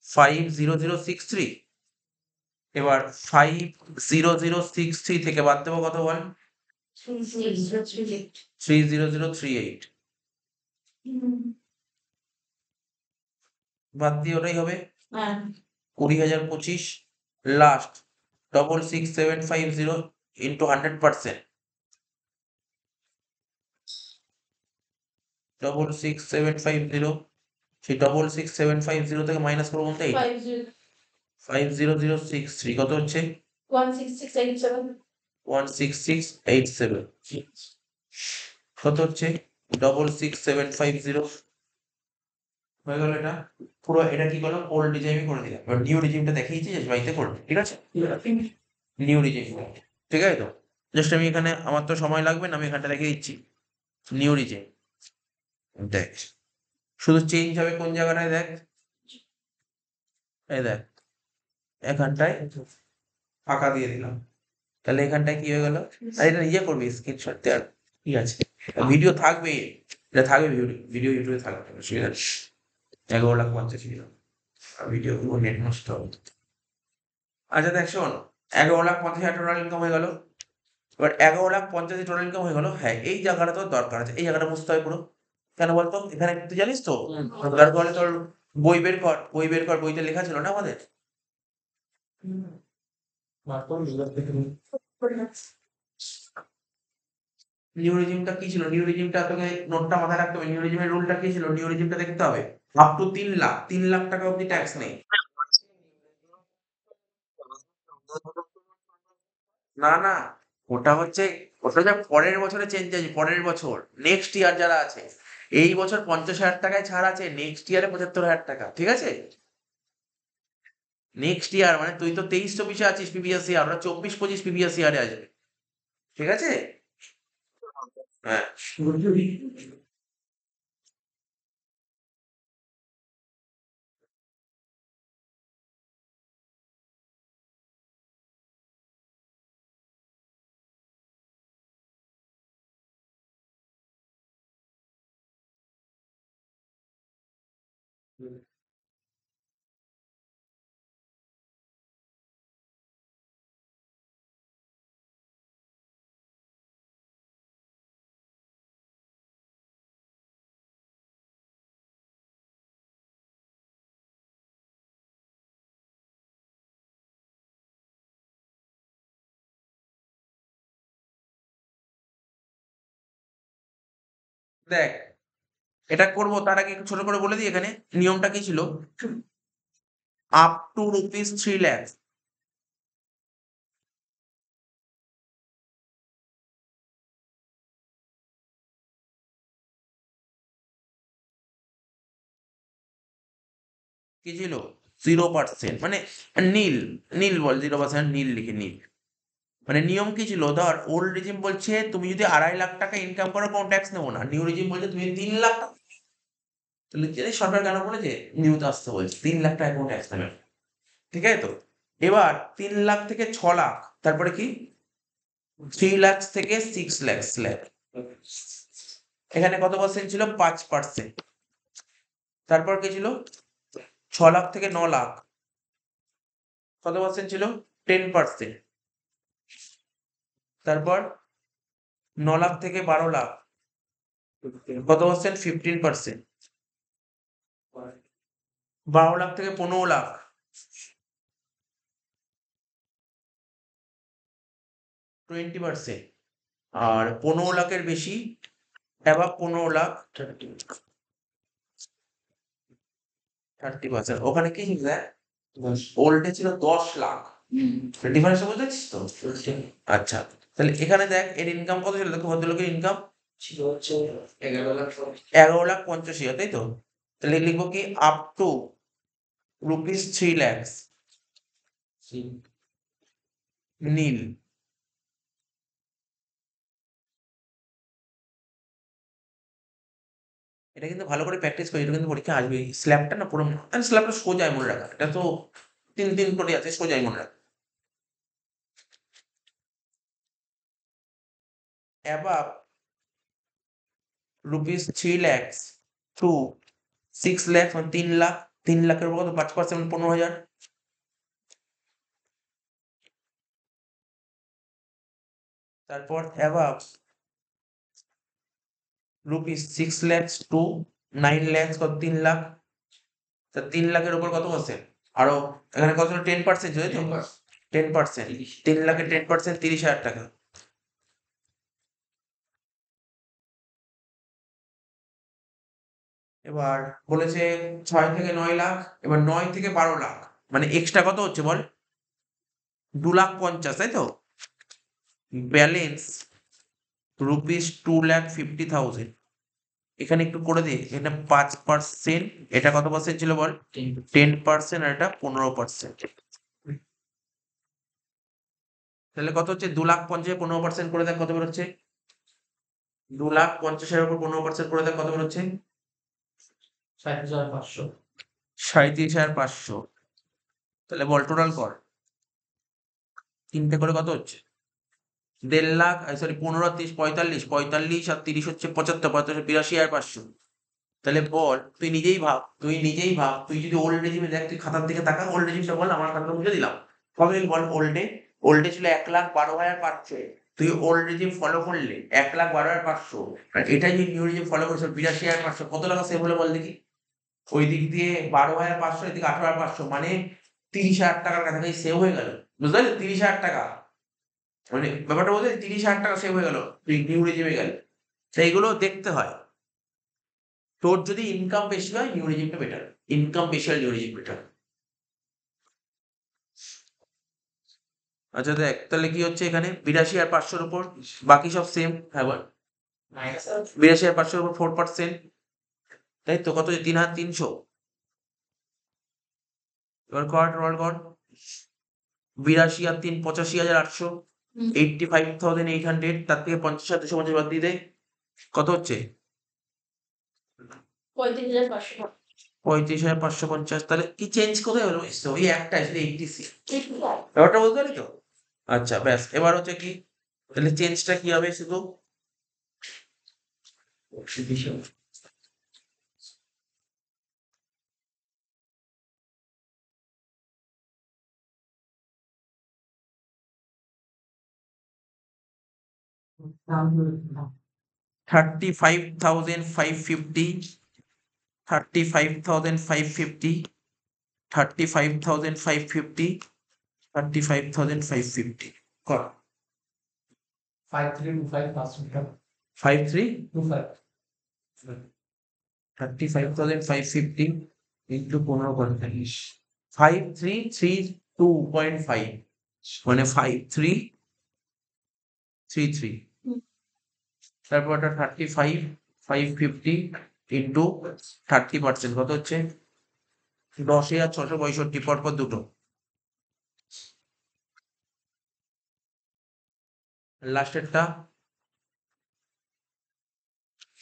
50063 এবার 50063 থেকে বাদ দেবো কত বল 30,038 30038 বাদ দিয়ে ওটাই হবে হ্যাঁ 20,025 লাস্ট 66750 ইন্টু 100% 66750 সেই 66750 থেকে মাইনাস করবো বলতে 50063 কত হচ্ছে 16687 16687 কত হচ্ছে 66750 হয়ে গেল এটা পুরো এটা কি করলাম ওল্ড রিজিমই করে দিলাম এবার নিউ রিজিমটা দেখিয়েছি যে বাড়িতে করবে ঠিক আছে নিউ রিজিম ঠিক আছে তো জাস্ট আমি এখানে আমার তো সময় লাগবে না আমি এখানটা রেখে দিচ্ছি নিউ রিজিম দেখ শুধু চেঞ্জ হবে কোন জায়গাটায় দেখ এই দেখ এখানটায় ফাঁকা দিয়ে দিলাম তাহলে এখানটায় কি হয়ে গেল আর এটা নিজে করবি স্ক্রিনশট দেওয়ার ঠিক আছে ভিডিও থাকবে এটা থাকবে ভিডিও ইউটিউবে থাকবে অসুবিধা নেই 11,50,000 ভিডিও নেট নষ্ট হবে আচ্ছা দেখ শোন 11,50,000 টোটাল ইনকাম হয়ে গেল এবার 11,50,000 টোটাল ইনকাম হয়ে গেল হ্যাঁ এই জায়গাটা তোর দরকার আছে এই জায়গাটা বুঝতে হয় পুরো কেন বলতো এখানে তুই জানিস তো দরকার হলে তোর বই বের কর বইতে লেখা ছিল না আমাদের নিউ রিজিমটা কি ছিল নিউ রিজিমটা তোকে নোটটা মাথায় রাখতে হবে নিউ রিজিমের রুলটা কি ছিল নিউ রিজিমটা দেখতে হবে আপ টু 3 লাখ টাকা অব্দি ট্যাক্স নেই না না ওটা হচ্ছে পরের বছরে চেঞ্জ আছে পরের বছর নেক্সট ইয়ার যারা আছে এই বছর 50,000 টাকায় ছাড় আছে নেক্সট ইয়ারে 75,000 টাকা ঠিক আছে নেক্সট ইয়ার মানে তুই তো 23-24 আছিস প্রিভিয়াস ইয়ার ওরা 24-25 প্রিভিয়াস ইয়ারে আসবে ঠিক আছে হ্যাঁ দেখ এটা করবো তার আগে একটু ছোট করে বলে দিই এখানে নিয়মটা কি ছিল আপ টু রুপিস 3 লাখ কি ছিল 0%, মানে নীল, নীল বল 0%, নীল লিখে নীল। মানে নিয়ম কি ছিল, ধর ওল্ড রেজিম বলছে তুমি যদি 2.5 লাখ টাকা ইনকাম করো কোনো ট্যাক্স নেবো না, নিউ রেজিম বলছে তুমি 3 লাখ টাকা, তাহলে সরকার কেন বলেছে নিউতে আসতে বলছে 3 লাখ টাকা কোনো ট্যাক্স নেবে না। ঠিক আছে তো, এবার 3 লাখ থেকে 6 লাখ, তারপরে কি 3 লাখ থেকে 6 লাখ স্ল্যাব, এখানে কত পার্সেন্ট ছিল 5%। তারপর কি ছিল 6 লাখ থেকে 9 লাখ, কত পার্সেন্ট ছিল 10%। তারপর 9 লাখ থেকে 12 লাখ, কত পার্সেন্ট 15%। 12 লাখ থেকে 15 লাখ, 20%। আর 15 লাখের বেশি, এবার 15 লাখ 30%। ওখানে কি ছিল দেখ, ওল্ডে ছিল 10 লাখ, ডিফারেন্স বুঝতে পারছিস তো? আচ্ছা, তাহলে এখানে দেখ এর ইনকাম কত ছিল, দেখো ভদ্রলোকের ইনকাম ছিল হচ্ছে 11 লাখ। 11,85,000, তাই তো? তাহলে লিখবো কি আপ টু ₹3 lakhs নীল। এটা কিন্তু ভালো করে প্র্যাকটিস করি, এটা কিন্তু পরীক্ষা আসবে। স্ল্যাবটা না পুরো, স্ল্যাবটা সোজাই মনে রাখা, এটা তো 3 করে আছে, সোজাই মনে রাখা। অ্যাবাভ ₹3 lakhs টু 6 lakhs, মানে 3 লাখ, 3 লাখের উপর কত 5%, 15,000। তারপর অ্যাবাভ ₹6 lakhs টু 9 lakhs, কত 3 লাখ। তা 3 লাখের উপর কত পার্সেন্ট, আরো এখানে কত ছিল 10% ছিল, তাই তো? 10%, 3 লাখের 10% 30,000 টাকা। এবার বলেছে 6 থেকে 9 লাখ, এবার 9 থেকে 12 লাখ, মানে এক্সট্রা কত হচ্ছে বল, 2,50,000, তাই তো? ব্যালেন্স ₹2,50,000। এখানে একটু করে দে, এটা 5%, এটা কত পার্সেন্ট ছিল বল, 10%, আর এটা 15%। তাহলে কত হচ্ছে 2,50,000, 15% করে দেখ কত বেরোচ্ছে, 2,50,000-এর উপর 15% করে দেখ কত বেরোচ্ছে, 37,500। 37,500। তাহলে বল টোটাল কর, তিনটে করে কত হচ্ছে 1.5 লাখ, সরি 15, 30, 45, 45 আর 30 হচ্ছে 75, 75, 82,500। তাহলে বল তুই নিজেই ভাব, তুই যদি ওল্ড রেজিমে দেখ, তুই খাতার দিকে তাকা, ওল্ড রেজিমটা বল, আমার খাতাটা মুছে দিলাম, কত দিন বল ওল্ডে, ওল্ডে ছিল 1,12,500, তুই ওল্ড রেজিম ফলো করলে 1,12,500, আর এটাই যদি নিউ রেজিম ফলো করিস 82,500, কত টাকা সেভ হলো বল দেখি। ওই দিক দিয়ে 12,500, এদিকে 18,500, মানে 30,000 টাকার কাছাকাছি সেভ হয়ে গেল, বুঝতে পারলি? 30,000 টাকা, মানে ব্যাপারটা বলতে 30,000 টাকা সেভ হয়ে গেল তুই নিউ রেজিমে গেলে। সেইগুলো দেখতে হয়, তোর যদি ইনকাম বেশি হয় নিউ রেজিমটা বেটার, ইনকাম বেশি হয় নিউ রেজিম বেটার। আচ্ছা দেখ তাহলে কি হচ্ছে এখানে 82,500-র উপর বাকি সব সেম, হ্যাঁ বল, 82,500-র উপর 4%, তাই তো? কত হচ্ছে 3,300। এবার কর 82 আর 3 85,800, 85,800, তার থেকে 50,250 বাদ দিয়ে দে, কত হচ্ছে 35,500। 35,550। তাহলে কি চেঞ্জ কোথায় হলো, ওই একটা আসলে 86, ব্যাপারটা বলতে পারি তো? আচ্ছা ব্যাস, এবার হচ্ছে কি, তাহলে চেঞ্জটা কি হবে শুধু, $35,550, 35,550, 35,550, 35,550 কর। 5325 53, 25। 35,550 ইন্টু 15, 5332.5, মানে 5333। তারপর এটা 35,550 ইন্টু 30%, কত হচ্ছে 10,665 পরপর দুটো। লাস্টেরটা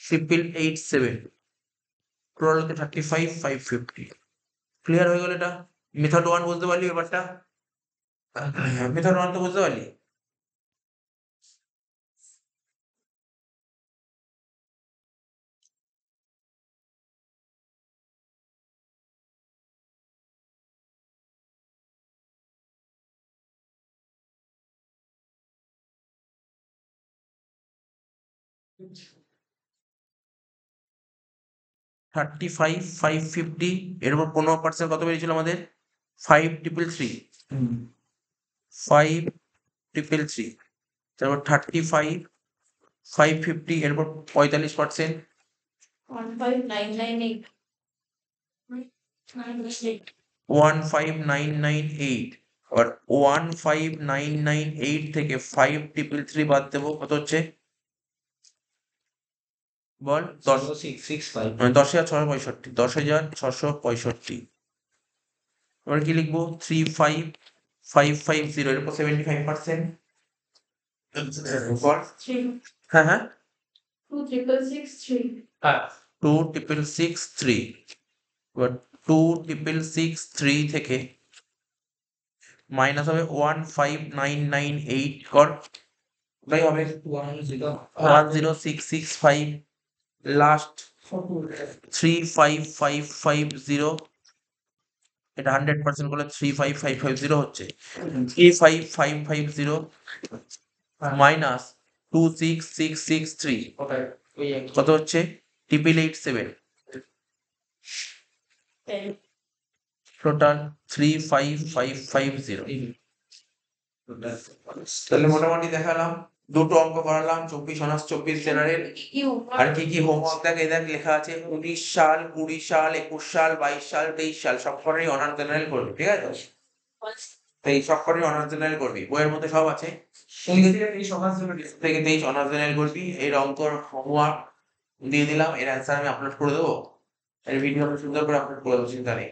8887, টোটাল হচ্ছে 35,550। ক্লিয়ার হয়ে গেল এটা। মেথড 1 বুঝতে পারলি ব্যাপারটা? মেথড 1 তো বুঝতে পারলি? থার্টি ফাইভ ফাইভ ফিফটি, এর উপর 15% কত বেরিয়েছিল আমাদের? 5,333। 5,333, তারপর 35,550, এর উপর 45%। 15998. 15998, আর 15998 থেকে 5,333 বাদ দেবো, কত হচ্ছে বল? 10,665 10,665, 10,665। এবার কি লিখবো? 35,550, এর উপর 75%। বল। 3. হ্যাঁ হ্যাঁ, 2,663. 2,663। এবার 2,663 থেকে মাইনাস হবে 15998, কর ওটাই হবে 10665। লাস্ট 35,550, এটা 100% করলে 35,550 হচ্ছে। 35,550 মাইনাস 26,663 কত হচ্ছে? 8,887। 10. টোটাল 35,550। তাহলে মোটামুটি দেখালাম, দুটো অঙ্ক করালাম, 24 অনার্স 24 জেনারেল। আর কি কি হোমওয়ার্ক দেখ, এই দেখ লেখা আছে 19 সাল, 20 সাল, 21 সাল, 22 সাল, 23 সাল সব কটাই অনার্স জেনারেল করবি, ঠিক আছে? তো এই সব কটাই অনার্স জেনারেল করবি, বইয়ের মধ্যে সব আছে। থেকে 23 অনার্স জেনারেল করবি। এর অঙ্কর হোমওয়ার্ক দিয়ে দিলাম, এর অ্যান্সার আমি আপলোড করে দেবো, এর ভিডিও আমি সুন্দর করে আপলোড করে দেবো, চিন্তা নেই।